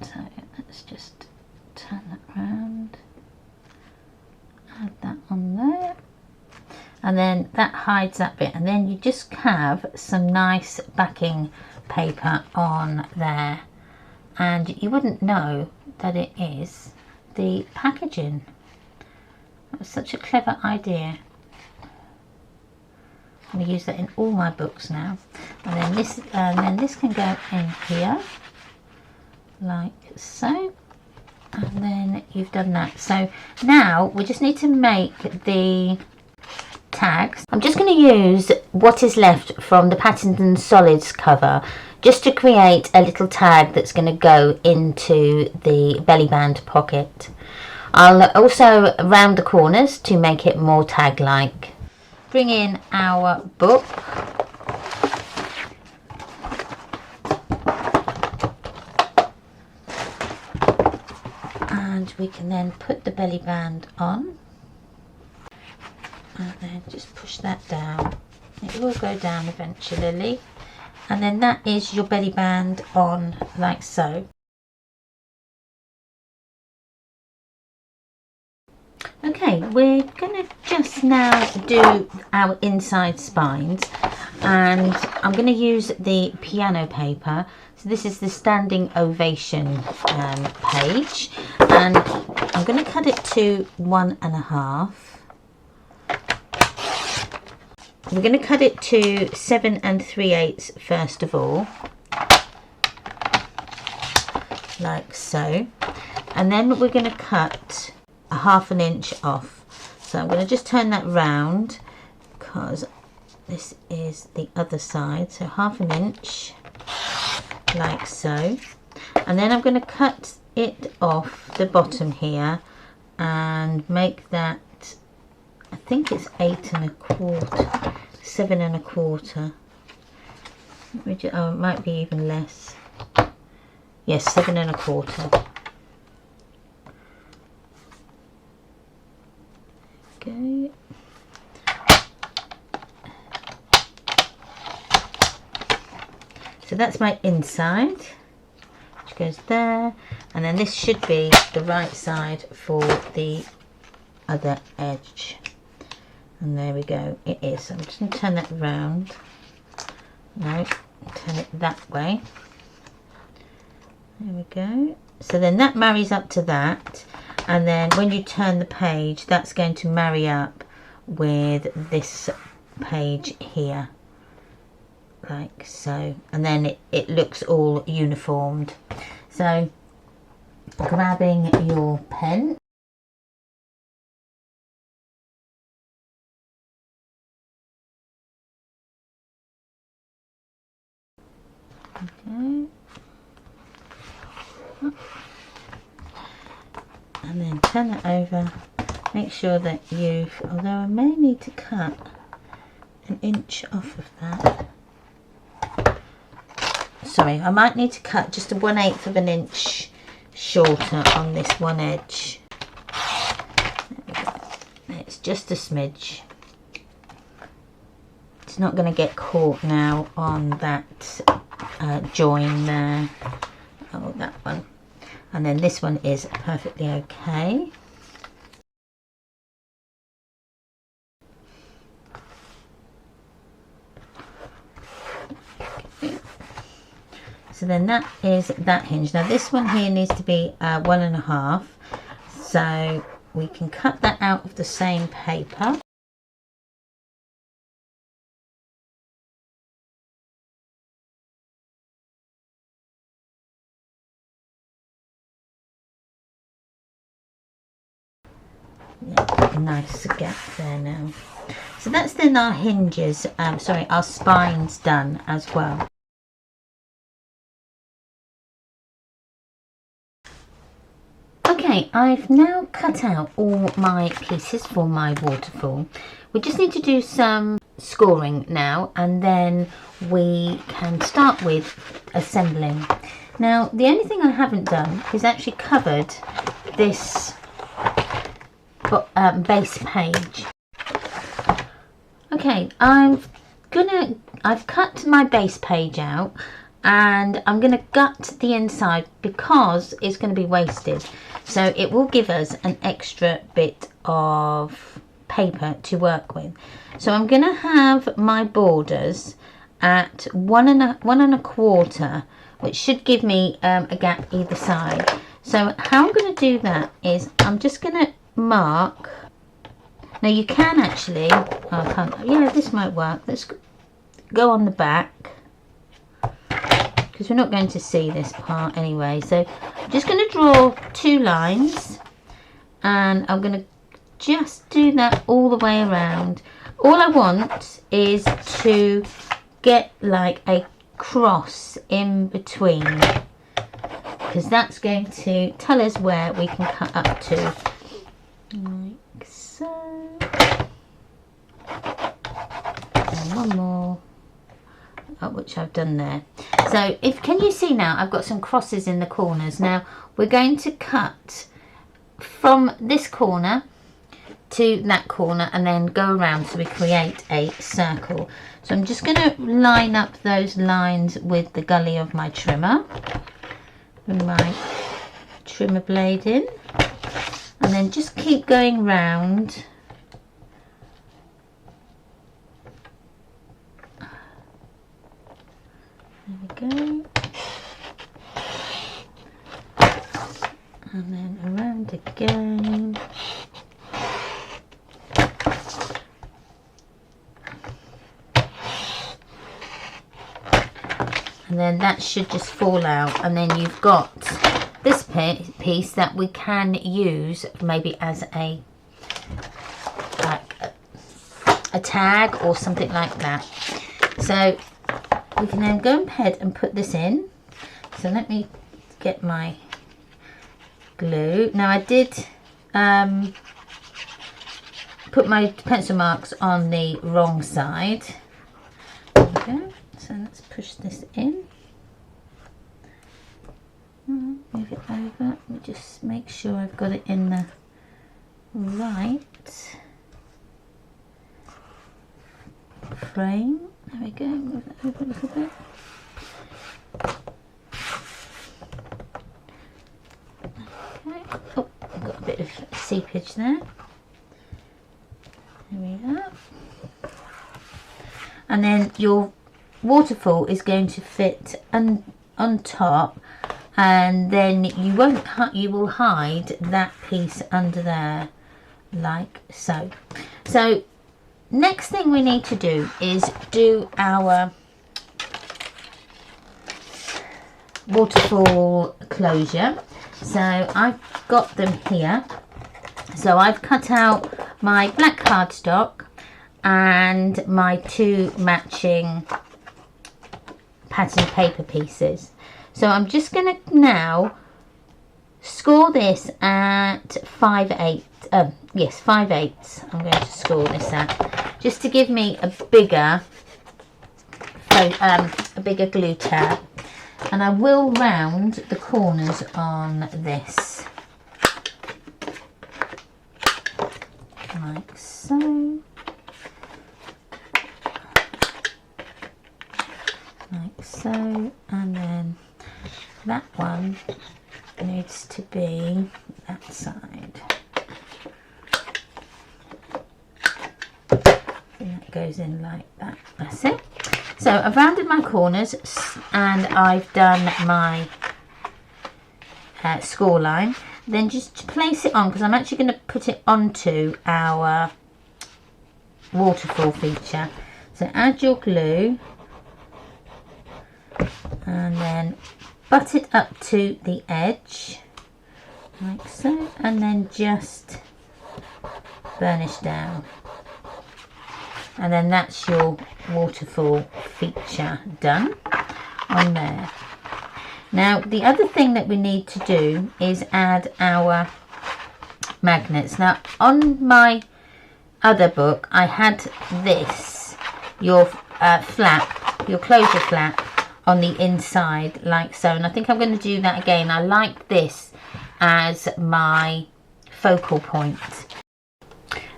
So let's just turn that round. Add that on there. And then that hides that bit, and then you just have some nice backing paper on there, and you wouldn't know that it is the packaging. That was such a clever idea. I'm going to use that in all my books now. And then this can go in here like so, and then you've done that. So now we just need to make the tags. I'm just going to use what is left from the Patterned Solids cover just to create a little tag that's going to go into the belly band pocket. I'll also round the corners to make it more tag like. Bring in our book. And we can then put the belly band on. And then just push that down. It will go down eventually. and then that is your belly band on like so. Okay, we're going to just now do our inside spines, and I'm going to use the piano paper. So this is the standing ovation page, and I'm going to cut it to 1.5. We're going to cut it to 7 3/8 first of all, like so, and then we're going to cut a 1/2 inch off. So I'm going to just turn that round because this is the other side. So 1/2 inch, like so, and then I'm going to cut it off the bottom here and make that, I think it's 8 1/4, 7 1/4. Oh, it might be even less. Yes, 7 1/4. Okay. So that's my inside, which goes there, and then this should be the right side for the other edge. And there we go, it is. So I'm just going to turn that around. No, turn it that way. There we go. So then that marries up to that, and then when you turn the page, that's going to marry up with this page here, like so, and then it looks all uniformed. So grabbing your pen, okay, and then turn that over. Make sure that you've, although I may need to cut 1 inch off of that. Sorry, I might need to cut just a 1/8 of an inch shorter on this one edge. It's just a smidge. It's not going to get caught now on that join there. Oh, that one. And then this one is perfectly okay. So then that is that hinge. Now this one here needs to be 1.5, so we can cut that out of the same paper. Yeah, nice gap there now. So that's then our hinges, sorry, our spines done as well. Okay, I've now cut out all my pieces for my waterfall. We just need to do some scoring now, and then we can start with assembling. Now, the only thing I haven't done is actually covered this base page. Okay, I've cut my base page out, and I'm going to gut the inside because it's going to be wasted. So it will give us an extra bit of paper to work with. So I'm going to have my borders at 1 1/4, which should give me a gap either side. So how I'm going to do that is I'm just going to mark. Now you can actually, oh, I can't, yeah, this might work. Let's go on the back, because we're not going to see this part anyway. So I'm just going to draw 2 lines, and I'm going to just do that all the way around. All I want is to get like a cross in between, because that's going to tell us where we can cut up to, like so. And one more, which I've done there. So can you see now I've got some crosses in the corners. Now we're going to cut from this corner to that corner and then go around so we create a circle. So I'm just going to line up those lines with the gully of my trimmer. Bring my trimmer blade in and then just keep going round. There we go. And then around again. And then that should just fall out, and then you've got this piece that we can use maybe as a tag or something like that. So we can then go ahead and put this in. So let me get my glue. Now I did put my pencil marks on the wrong side. Okay, so let's push this in. Move it over. Let me just make sure I've got it in the right frame. There we go. Move it over a little bit. Okay. Oh, I've got a bit of seepage there. There we are. And then your waterfall is going to fit on top, and then you will hide that piece under there like so. So next thing we need to do is do our waterfall closure. So I've got them here. So I've cut out my black cardstock and my 2 matching pattern paper pieces. So I'm just going to now score this at 5/8. Yes, 5/8. I'm going to score this at, just to give me a bigger glue tab. And I will round the corners on this like so. Like so, and then that one needs to be that side. And that goes in like that. That's it. So I've rounded my corners and I've done my score line. Then just place it on, because I'm actually going to put it onto our waterfall feature. So add your glue. And then butt it up to the edge like so, and then just burnish down, and then that's your waterfall feature done on there. Now the other thing that we need to do is add our magnets. Now on my other book I had this, your flap, your closure flap on the inside like so, and I think I'm going to do that again. I like this as my focal point.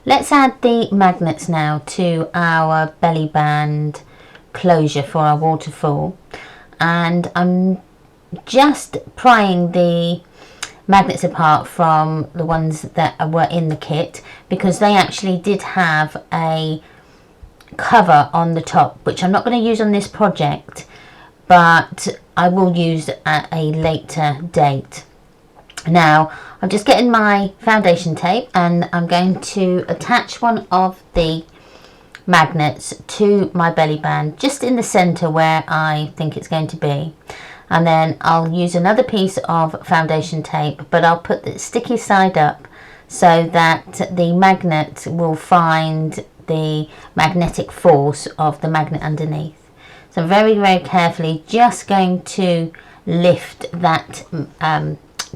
Let's add the magnets now to our belly band closure for our waterfall, and I'm just prying the magnets apart from the ones that were in the kit, because they actually did have a cover on the top, which I'm not going to use on this project, but I will use at a later date. Now I'm just getting my foundation tape and I'm going to attach one of the magnets to my belly band just in the center where I think it's going to be, and then I'll use another piece of foundation tape, but I'll put the sticky side up so that the magnet will find the magnetic force of the magnet underneath. So very, very carefully just going to lift that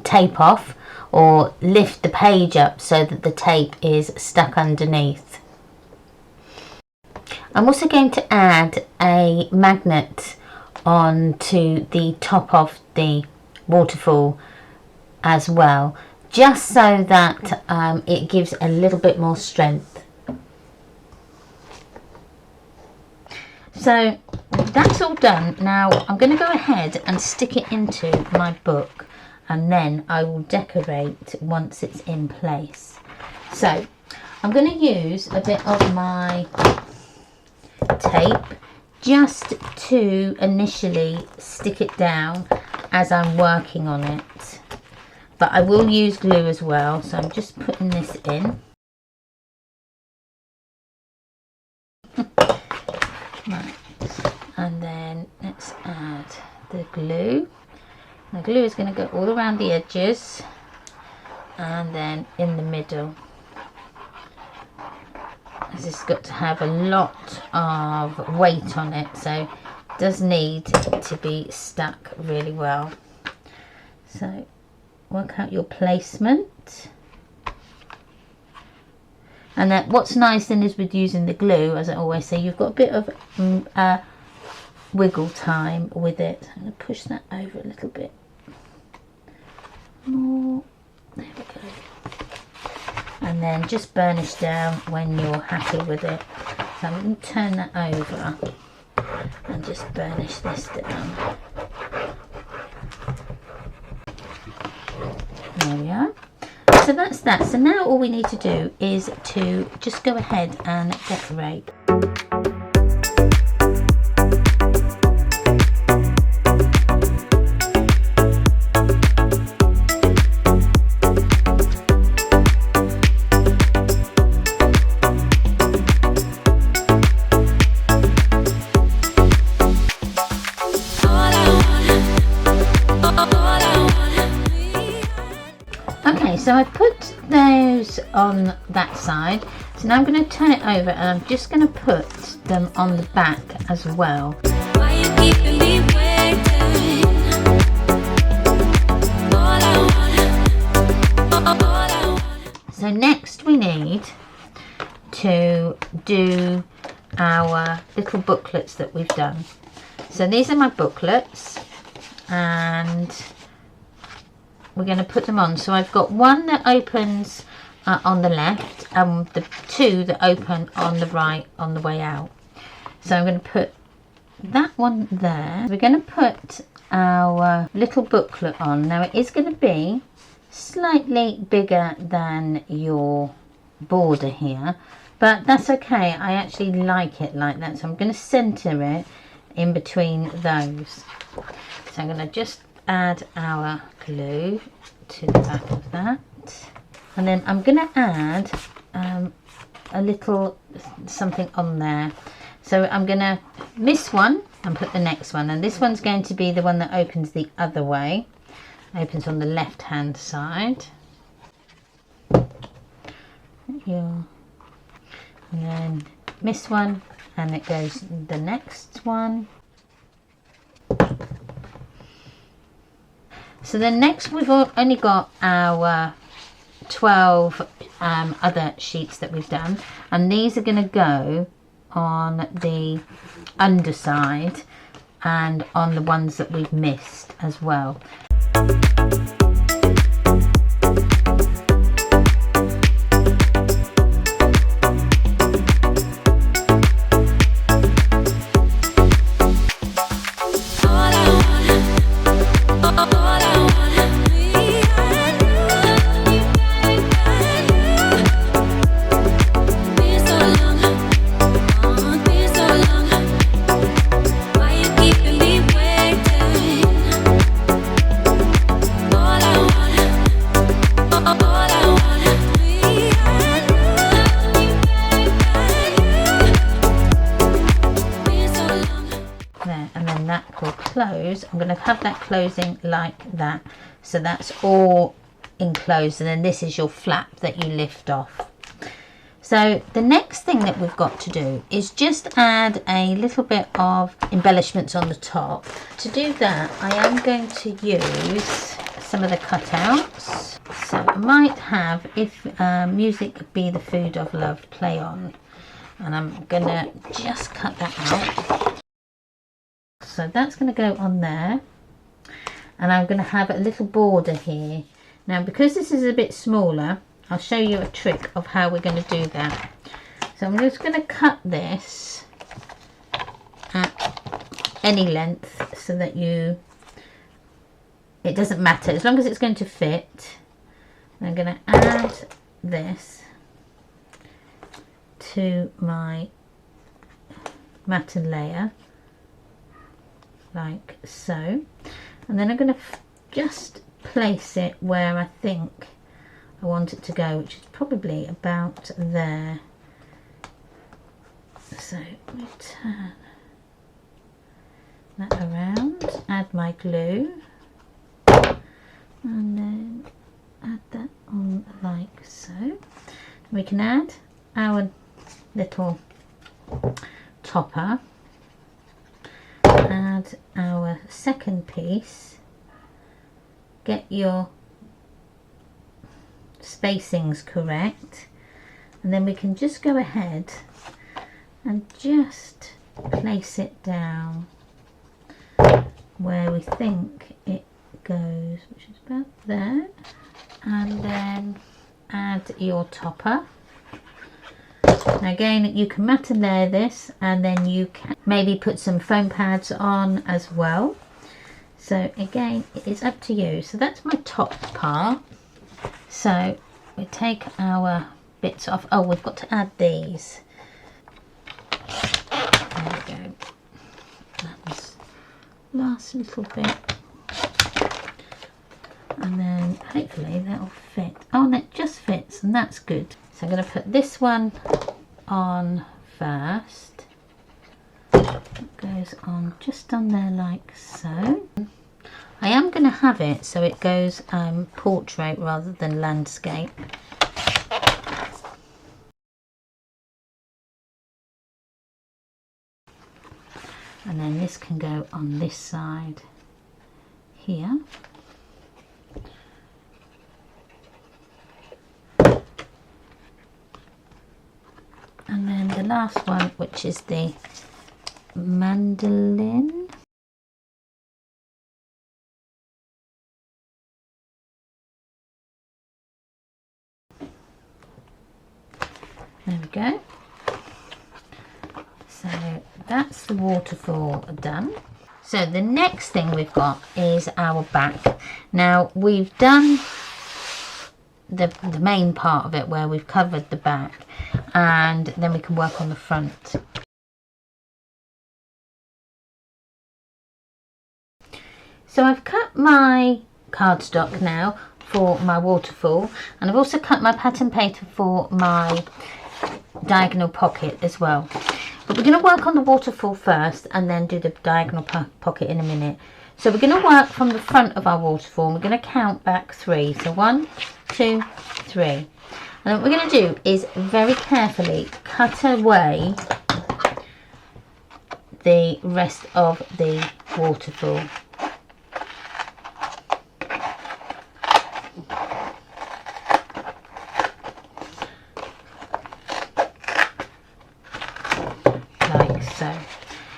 tape off, or lift the page up so that the tape is stuck underneath. I'm also going to add a magnet onto the top of the waterfall as well, just so that it gives a little bit more strength. So that's all done. Now I'm going to go ahead and stick it into my book, and then I will decorate once it's in place. So I'm going to use a bit of my tape just to initially stick it down as I'm working on it, but I will use glue as well, so I'm just putting this in. Right. And then let's add the glue. The glue is going to go all around the edges and then in the middle. This has got to have a lot of weight on it, so it does need to be stuck really well. So work out your placement. And then what's nice then is with using the glue, as I always say, you've got a bit of wiggle time with it. I'm going to push that over a little bit more. There we go. And then just burnish down when you're happy with it. So I'm going to turn that over and just burnish this down. There we are. So that's that. So now all we need to do is to just go ahead and decorate. So I put those on that side. So now I'm going to turn it over and I'm just going to put them on the back as well. Why you keeping me waiting? So next we need to do our little booklets that we've done. So these are my booklets and we're going to put them on. So I've got one that opens on the left and the two that open on the right on the way out. So I'm going to put that one there. We're going to put our little booklet on. Now it is going to be slightly bigger than your border here, but that's okay. I actually like it like that. So I'm going to center it in between those. So I'm going to just add our glue to the back of that, and then I'm going to add a little something on there. So I'm going to miss one and put the next one, and this one's going to be the one that opens the other way, opens on the left hand side. And then miss one and it goes the next one. So then next we've only got our 12 other sheets that we've done, and these are going to go on the underside and on the ones that we've missed as well. Close. I'm going to have that closing like that, so that's all enclosed, and then this is your flap that you lift off. So the next thing that we've got to do is just add a little bit of embellishments on the top. To do that I am going to use some of the cutouts. So I might have If Music Be the Food of Love Play On, and I'm going to just cut that out. So that's going to go on there, and I'm going to have a little border here Now because this is a bit smaller, I'll show you a trick of how we're going to do that. So I'm just going to cut this at any length so that it doesn't matter as long as it's going to fit. I'm going to add this to my matting layer like so, and then I'm going to just place it where I think I want it to go, which is probably about there. So let me turn that around, add my glue, and then add that on like so. We can add our little topper, add our second piece, get your spacings correct, and then we can just go ahead and just place it down where we think it goes, which is about there, and then add your topper. Now again, you can mat and layer this, and then you can maybe put some foam pads on as well. So again, it's up to you. So that's my top part. So we take our bits off. Oh, we've got to add these. There we go. That's last little bit. And then hopefully that'll fit. Oh, and it just fits, and that's good. So I'm going to put this one on first. It goes on just on there like so. I am going to have it so it goes portrait rather than landscape. And then this can go on this side here. And then the last one, which is the mandolin. There we go. So that's the waterfall done. So the next thing we've got is our back. Now we've done the main part of it where we've covered the back, and then we can work on the front. So I've cut my cardstock now for my waterfall, and I've also cut my pattern paper for my diagonal pocket as well. But we're going to work on the waterfall first and then do the diagonal pocket in a minute. So we're going to work from the front of our waterfall, and we're going to count back 3. So 1, 2, 3. And what we're going to do is very carefully cut away the rest of the waterfall. Like so.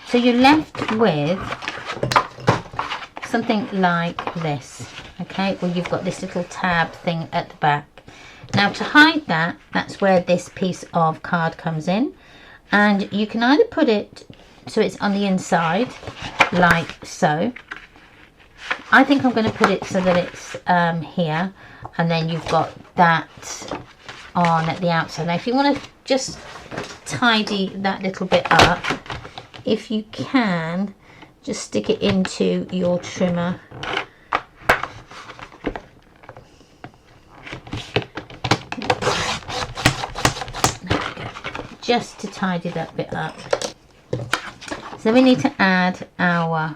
So you're left with something like this, okay, where you've got this little tab thing at the back. Now to hide that, that's where this piece of card comes in, and you can either put it so it's on the inside like so. I think I'm going to put it so that it's here, and then you've got that on at the outside. Now if you want to just tidy that little bit up, if you can, just stick it into your trimmer. There we go. Just to tidy that bit up. So we need to add our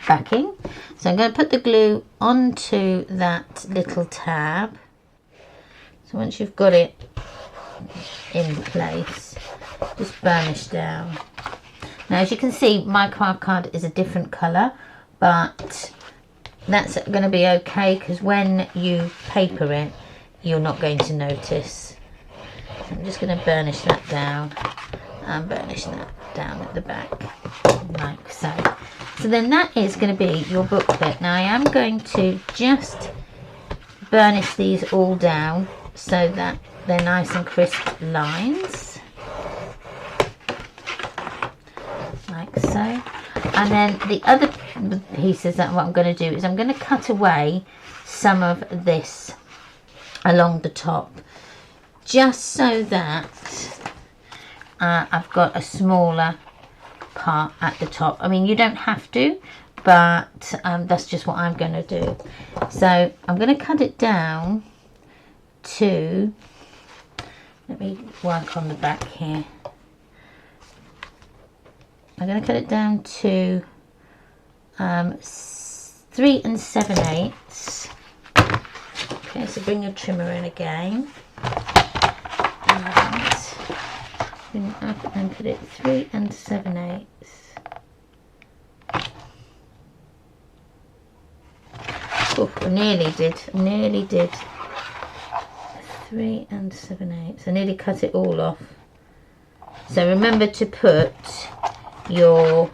backing. So I'm going to put the glue onto that little tab. So once you've got it in place, just burnish down. Now as you can see, my craft card is a different colour, but that's going to be okay because when you paper it, you're not going to notice. So I'm just going to burnish that down and burnish that down at the back like so. So then that is going to be your booklet. Now I am going to just burnish these all down so that they're nice and crisp lines, like so. And then the other pieces that what I'm going to do is I'm going to cut away some of this along the top, just so that I've got a smaller part at the top. I mean, you don't have to, but that's just what I'm going to do. So I'm going to cut it down to, let me work on the back here. I'm going to cut it down to 3 7/8. Okay, so bring your trimmer in again. And bring it up and put it 3 7/8. Oh, I nearly did. 3 7/8. I nearly cut it all off. So remember to put your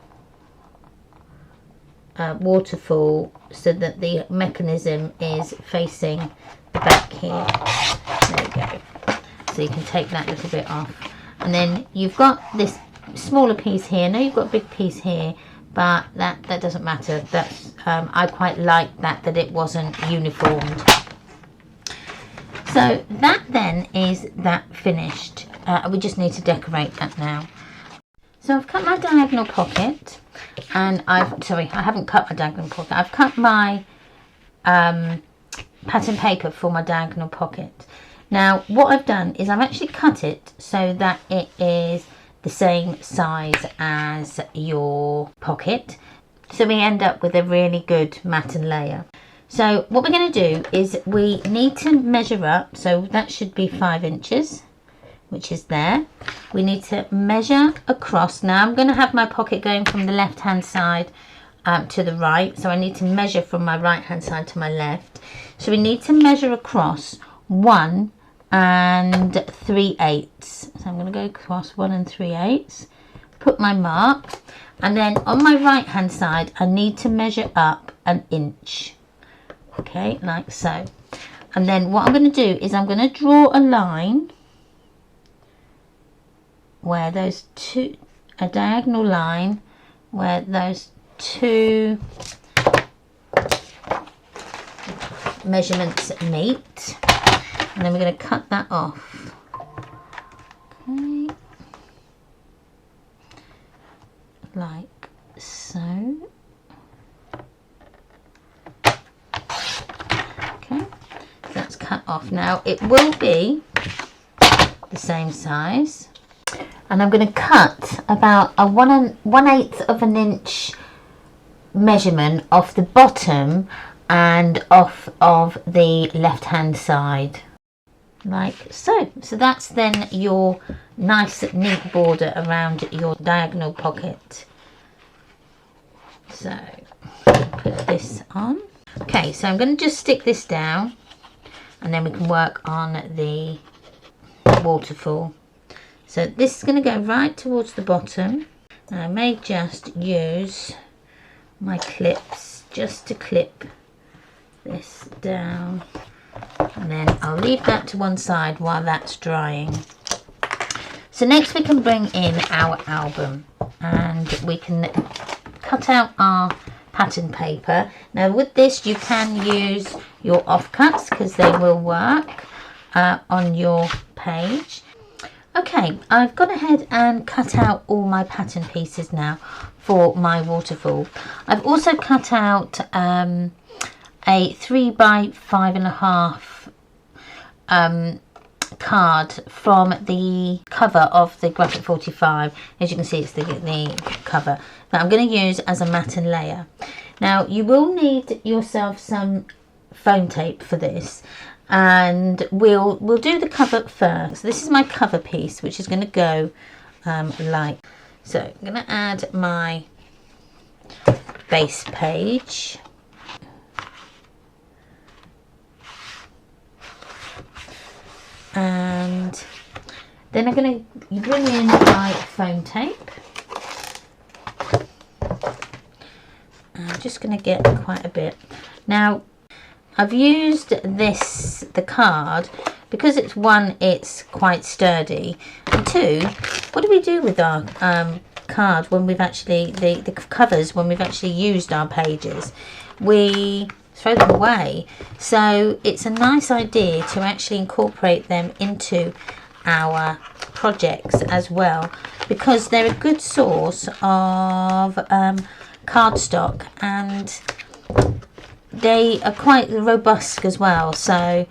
waterfall so that the mechanism is facing the back here. There you go. So you can take that little bit off, and then you've got this smaller piece here. Now you've got a big piece here, but that doesn't matter. That's I quite like that it wasn't uniformed. So that then is that finished. We just need to decorate that now. So I've cut my diagonal pocket, and I haven't cut my diagonal pocket. I've cut my pattern paper for my diagonal pocket. Now what I've done is I've actually cut it so that it is the same size as your pocket, so we end up with a really good matten layer. So what we're going to do is we need to measure up, so that should be 5 inches, which is there. We need to measure across. Now I'm going to have my pocket going from the left hand side to the right, so I need to measure from my right hand side to my left. So we need to measure across 1 3/8. So I'm going to go across 1 3/8, put my mark, and then on my right hand side I need to measure up 1 inch. Okay, like so. And then what I'm going to do is I'm going to draw a line where those two, a diagonal line where those two measurements meet, and then we're going to cut that off. Okay, like so. Okay, that's cut off. Now it will be the same size, and I'm going to cut about a 1/8 of an inch measurement off the bottom and off of the left hand side, like so. So that's then your nice neat border around your diagonal pocket. So put this on. Okay, so I'm going to just stick this down, and then we can work on the waterfall. So this is going to go right towards the bottom. Now I may just use my clips just to clip this down, and then I'll leave that to one side while that's drying. So next we can bring in our album, and we can cut out our pattern paper. Now with this you can use your offcuts because they will work on your page. Okay, I've gone ahead and cut out all my pattern pieces now for my waterfall. I've also cut out a 3 by 5.5 card from the cover of the Graphic 45. As you can see, it's the cover that I'm going to use as a matten layer. Now you will need yourself some foam tape for this, and we'll do the cover first. So this is my cover piece, which is going to go like so. I'm going to add my base page, and then I'm going to bring in my foam tape. I'm just going to get quite a bit. Now I've used the card, because it's one, it's quite sturdy, and two, what do we do with our card when we've actually, the covers, when we've actually used our pages? We throw them away. So it's a nice idea to actually incorporate them into our projects as well, because they're a good source of cardstock, and they are quite robust as well, so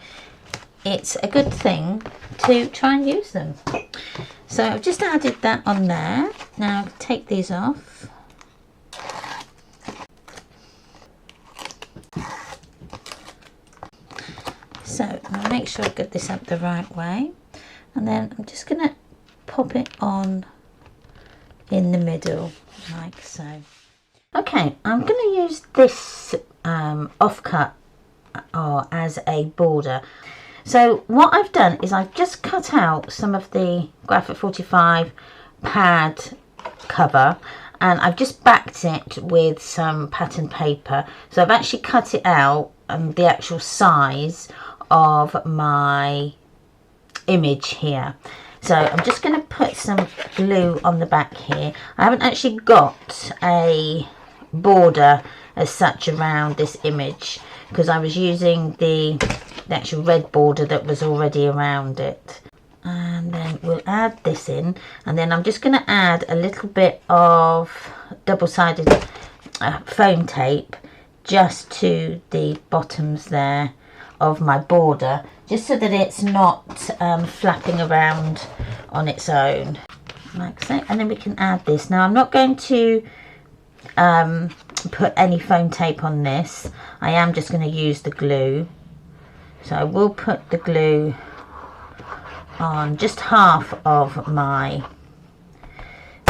it's a good thing to try and use them. So I've just added that on there. Now I'll take these off. So I'll make sure I get this up the right way, and then I'm just going to pop it on in the middle like so. Okay, I'm going to use this offcut as a border. So what I've done is I've just cut out some of the Graphic 45 pad cover, and I've just backed it with some pattern paper. So I've actually cut it out the actual size of my image here. So I'm just going to put some glue on the back here. I haven't actually got a border as such around this image, because I was using the actual red border that was already around it. And then we'll add this in, and then I'm just going to add a little bit of double-sided foam tape just to the bottoms there of my border, just so that it's not flapping around on its own like so. And then we can add this. Now I'm not going to put any foam tape on this. I am just going to use the glue. So I will put the glue on just half of my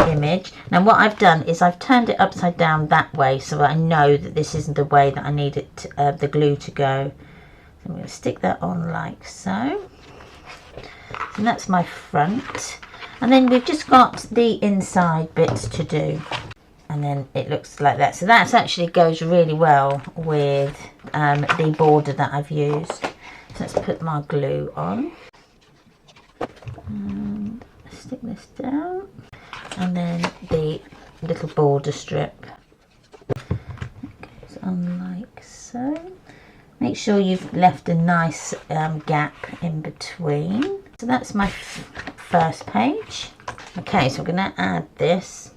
image. Now what I've done is I've turned it upside down that way, so I know that this isn't the way that I need it the glue to go. So I'm going to stick that on like so. And that's my front, and then we've just got the inside bits to do, and then it looks like that. So that actually goes really well with the border that I've used. So let's put my glue on, stick this down, and then the little border strip goes on like so. Make sure you've left a nice gap in between. So that's my first page. Okay, so we're going to add this.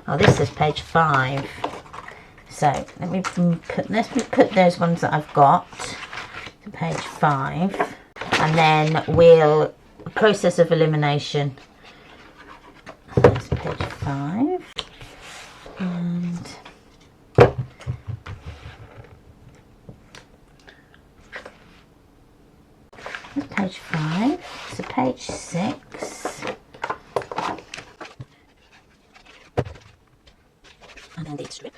Oh, this is page 5. So let me put those ones that I've got to page 5, and then we'll process of elimination. That's page 5, and that's page 5. So page 6, and then the strip.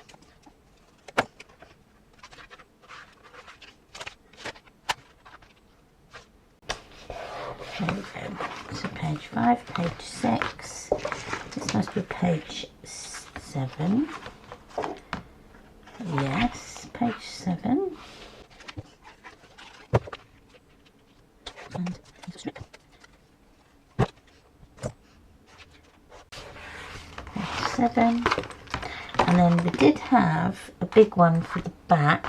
There we go. So page 5, page 6. This must be page 7. Yes, page 7. And the strip. Page 7. And then we did have a big one for the back.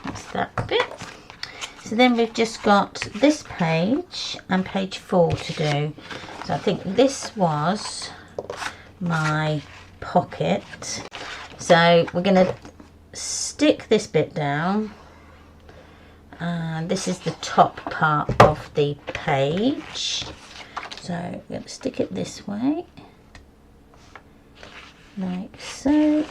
That's that bit. So then we've just got this page and page 4 to do. So I think this was my pocket. So we're going to stick this bit down, and this is the top part of the page. So we're going to stick it this way, like so.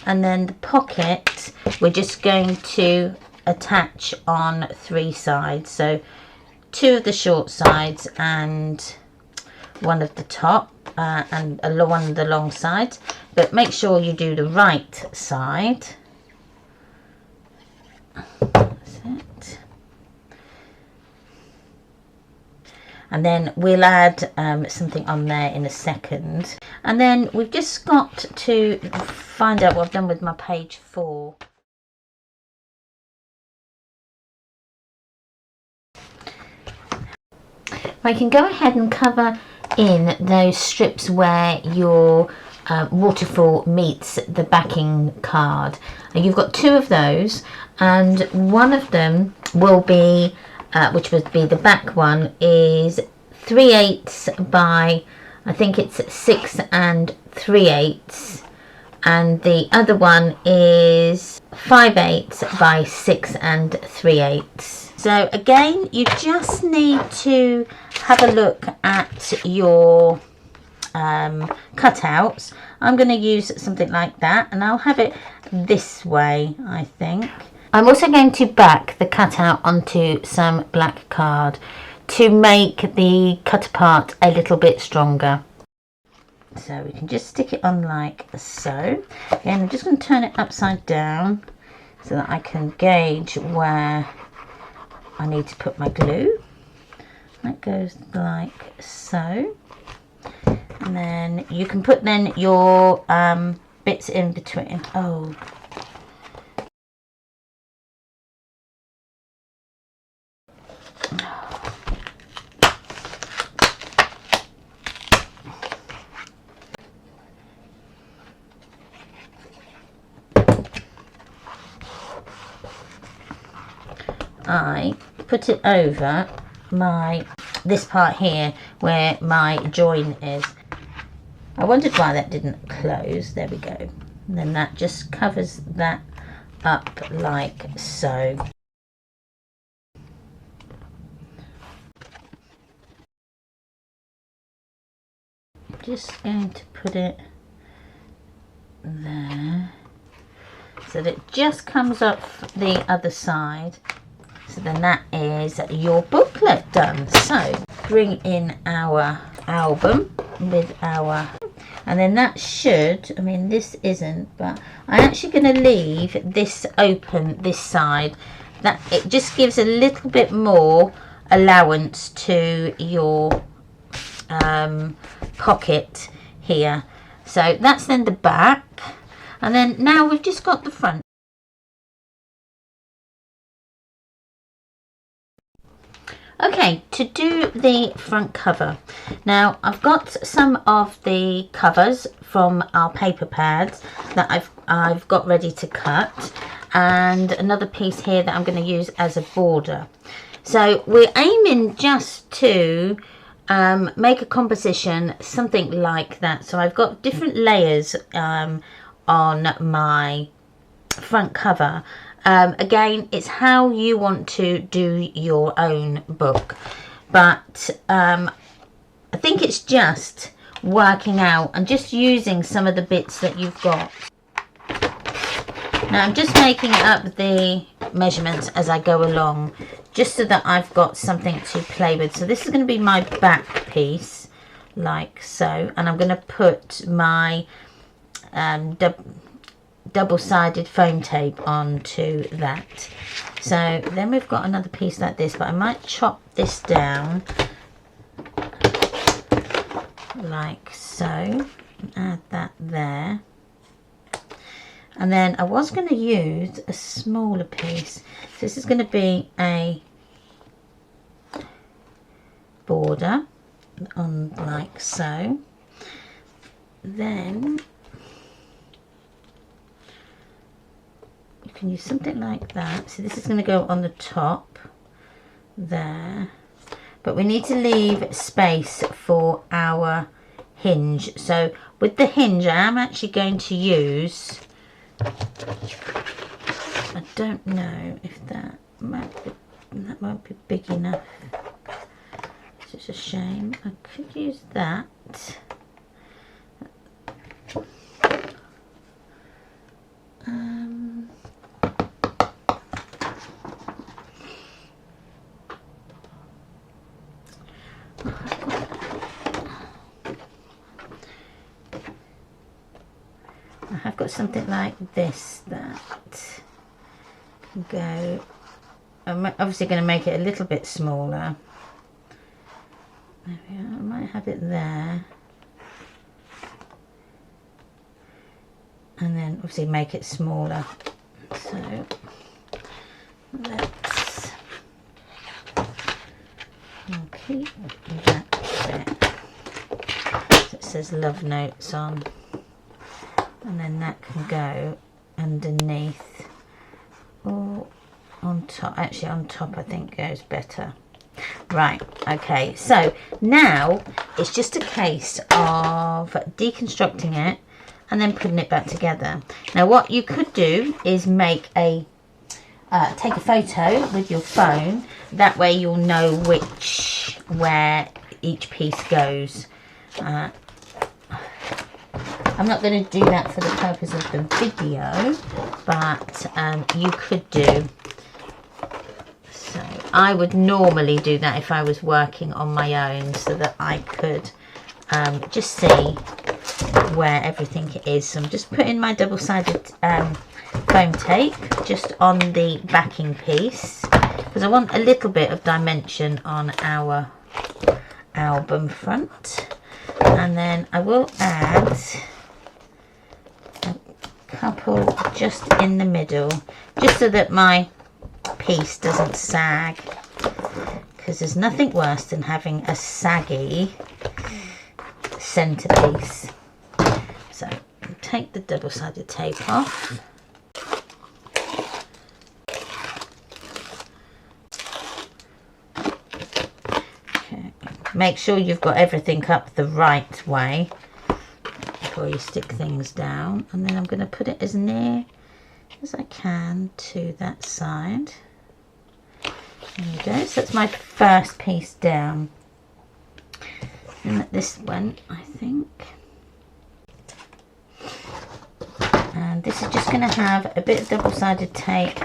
And then the pocket, we're just going to attach on 3 sides. So 2 of the short sides and 1 of the top. and along the long side, but make sure you do the right side. That's it. And then we'll add something on there in a second. And then we've just got to find out what I've done with my page 4. I can go ahead and cover in those strips where your waterfall meets the backing card. And you've got 2 of those, and one of them will be, which would be the back one, is 3/8 by, I think it's 6 3/8, and the other one is 5/8 by 6 3/8. So again, you just need to have a look at your cutouts. I'm going to use something like that, and I'll have it this way, I think. I'm also going to back the cutout onto some black card to make the cut apart a little bit stronger. So we can just stick it on like so. Again, I'm just going to turn it upside down so that I can gauge where I need to put my glue. That goes like so. And then you can put then your bits in between. Oh. I put it over this part here where my join is. I wondered why that didn't close. There we go. And then that just covers that up like so. Just going to put it there so that it just comes up the other side. So then that is your booklet done. So bring in our album with our, and then that should, I mean this isn't, but I'm actually going to leave this open this side. That it just gives a little bit more allowance to your pocket here. So that's then the back, and then now we've just got the front. Okay, to do the front cover. Now I've got some of the covers from our paper pads that I've got ready to cut, and another piece here that I'm going to use as a border. So we're aiming just to make a composition something like that. So I've got different layers on my front cover. Again, it's how you want to do your own book, but I think it's just working out and just using some of the bits that you've got. Now I'm just making up the measurements as I go along, just so that I've got something to play with. So this is going to be my back piece like so, and I'm going to put my double-sided foam tape onto that. So then we've got another piece like this, but I might chop this down like so and add that there. And then I was going to use a smaller piece. So this is going to be a border on like so. Then you can use something like that. So this is going to go on the top there, but we need to leave space for our hinge. So with the hinge, I am actually going to use, I don't know if that won't be big enough. It's a shame. I could use that. I have got something like this that can go. I'm obviously going to make it a little bit smaller. There we are. I might have it there. And then obviously make it smaller. So let's keep that there. So it says love notes on. And then that can go underneath or on top. Actually on top I think goes better. Right, okay, so now it's just a case of deconstructing it and then putting it back together. Now what you could do is make a take a photo with your phone, that way you'll know where each piece goes. I'm not going to do that for the purpose of the video, but you could do. So I would normally do that if I was working on my own, so that I could just see where everything is. So I'm just putting my double-sided foam tape just on the backing piece, because I want a little bit of dimension on our album front. And then I will add a couple just in the middle, just so that my piece doesn't sag, because there's nothing worse than having a saggy centerpiece. So take the double-sided tape off. Okay. Make sure you've got everything up the right way before you stick things down, and then I'm going to put it as near as I can to that side. There we go. So that's my first piece down. And this one, I think. And this is just going to have a bit of double-sided tape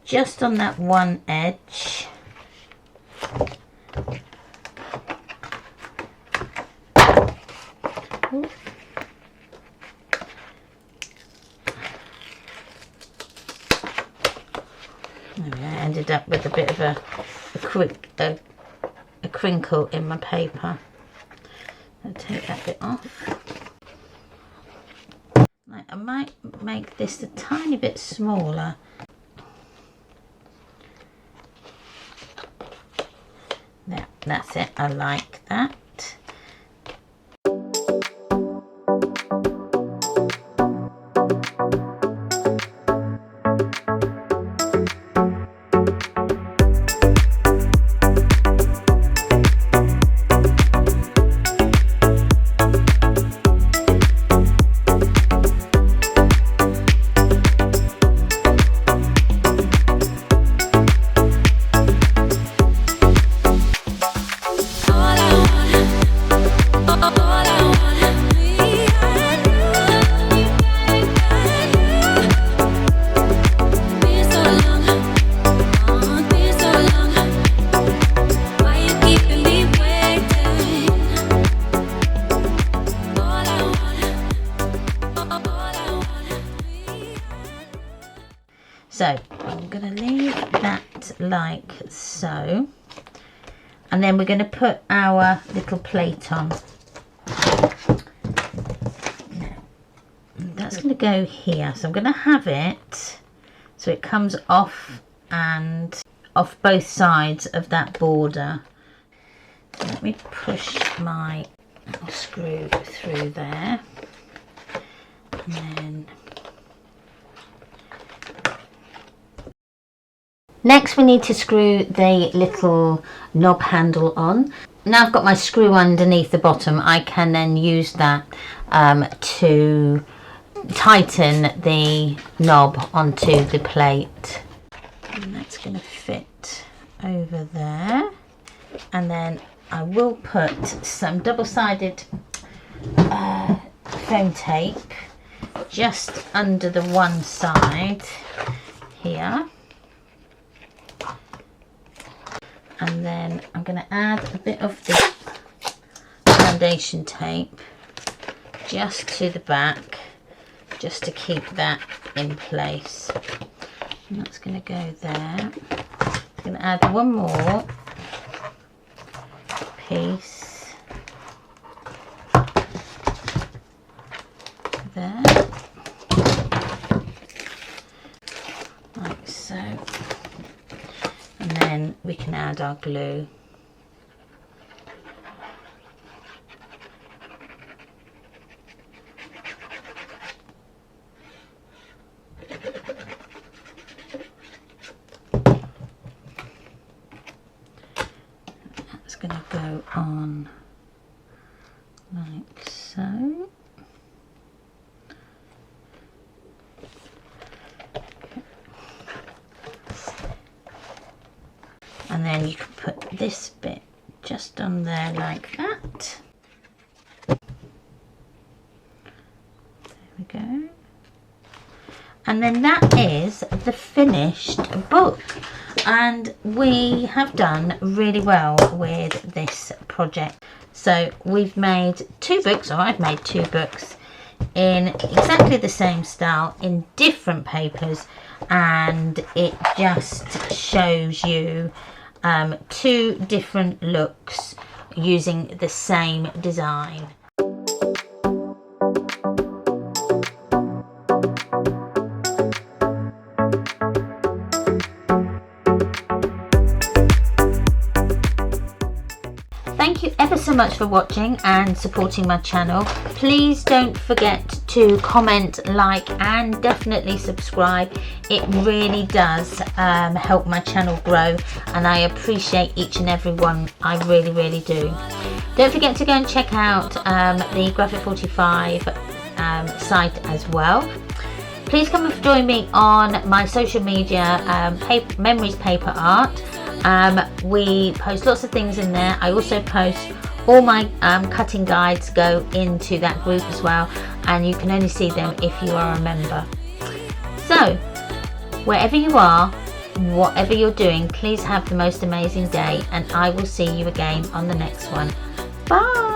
just on that one edge. Ooh. I ended up with a bit of a crinkle in my paper. I'll take that bit off. I might make this a tiny bit smaller. There, that's it. I like that. So I'm going to leave that like so, and then we're going to put our little plate on. That's going to go here, so I'm going to have it so it comes off and off both sides of that border. So let me push my screw through there, and then next we need to screw the little knob handle on. Now I've got my screw underneath the bottom, I can then use that to tighten the knob onto the plate. And that's going to fit over there. And then I will put some double-sided foam tape just under the one side here. And then I'm going to add a bit of the foundation tape just to the back, just to keep that in place. And that's going to go there. I'm going to add one more piece there, like so, and then we can add our glue. Going to go on like so. And then you can put this bit just on there like that. There we go. And then that is the finished book. And we have done really well with this project. So we've made 2 books, or I've made 2 books in exactly the same style in different papers, and it just shows you 2 different looks using the same design. Thank you ever so much for watching and supporting my channel. Please don't forget to comment, like, and definitely subscribe. It really does help my channel grow, and I appreciate each and every one. I really do. Don't forget to go and check out the Graphic 45 site as well. Please come and join me on my social media, Memories Paper Art. We post lots of things in there. I also post all my cutting guides go into that group as well, and you can only see them if you are a member. So wherever you are, whatever you're doing, please have the most amazing day, and I will see you again on the next one. Bye.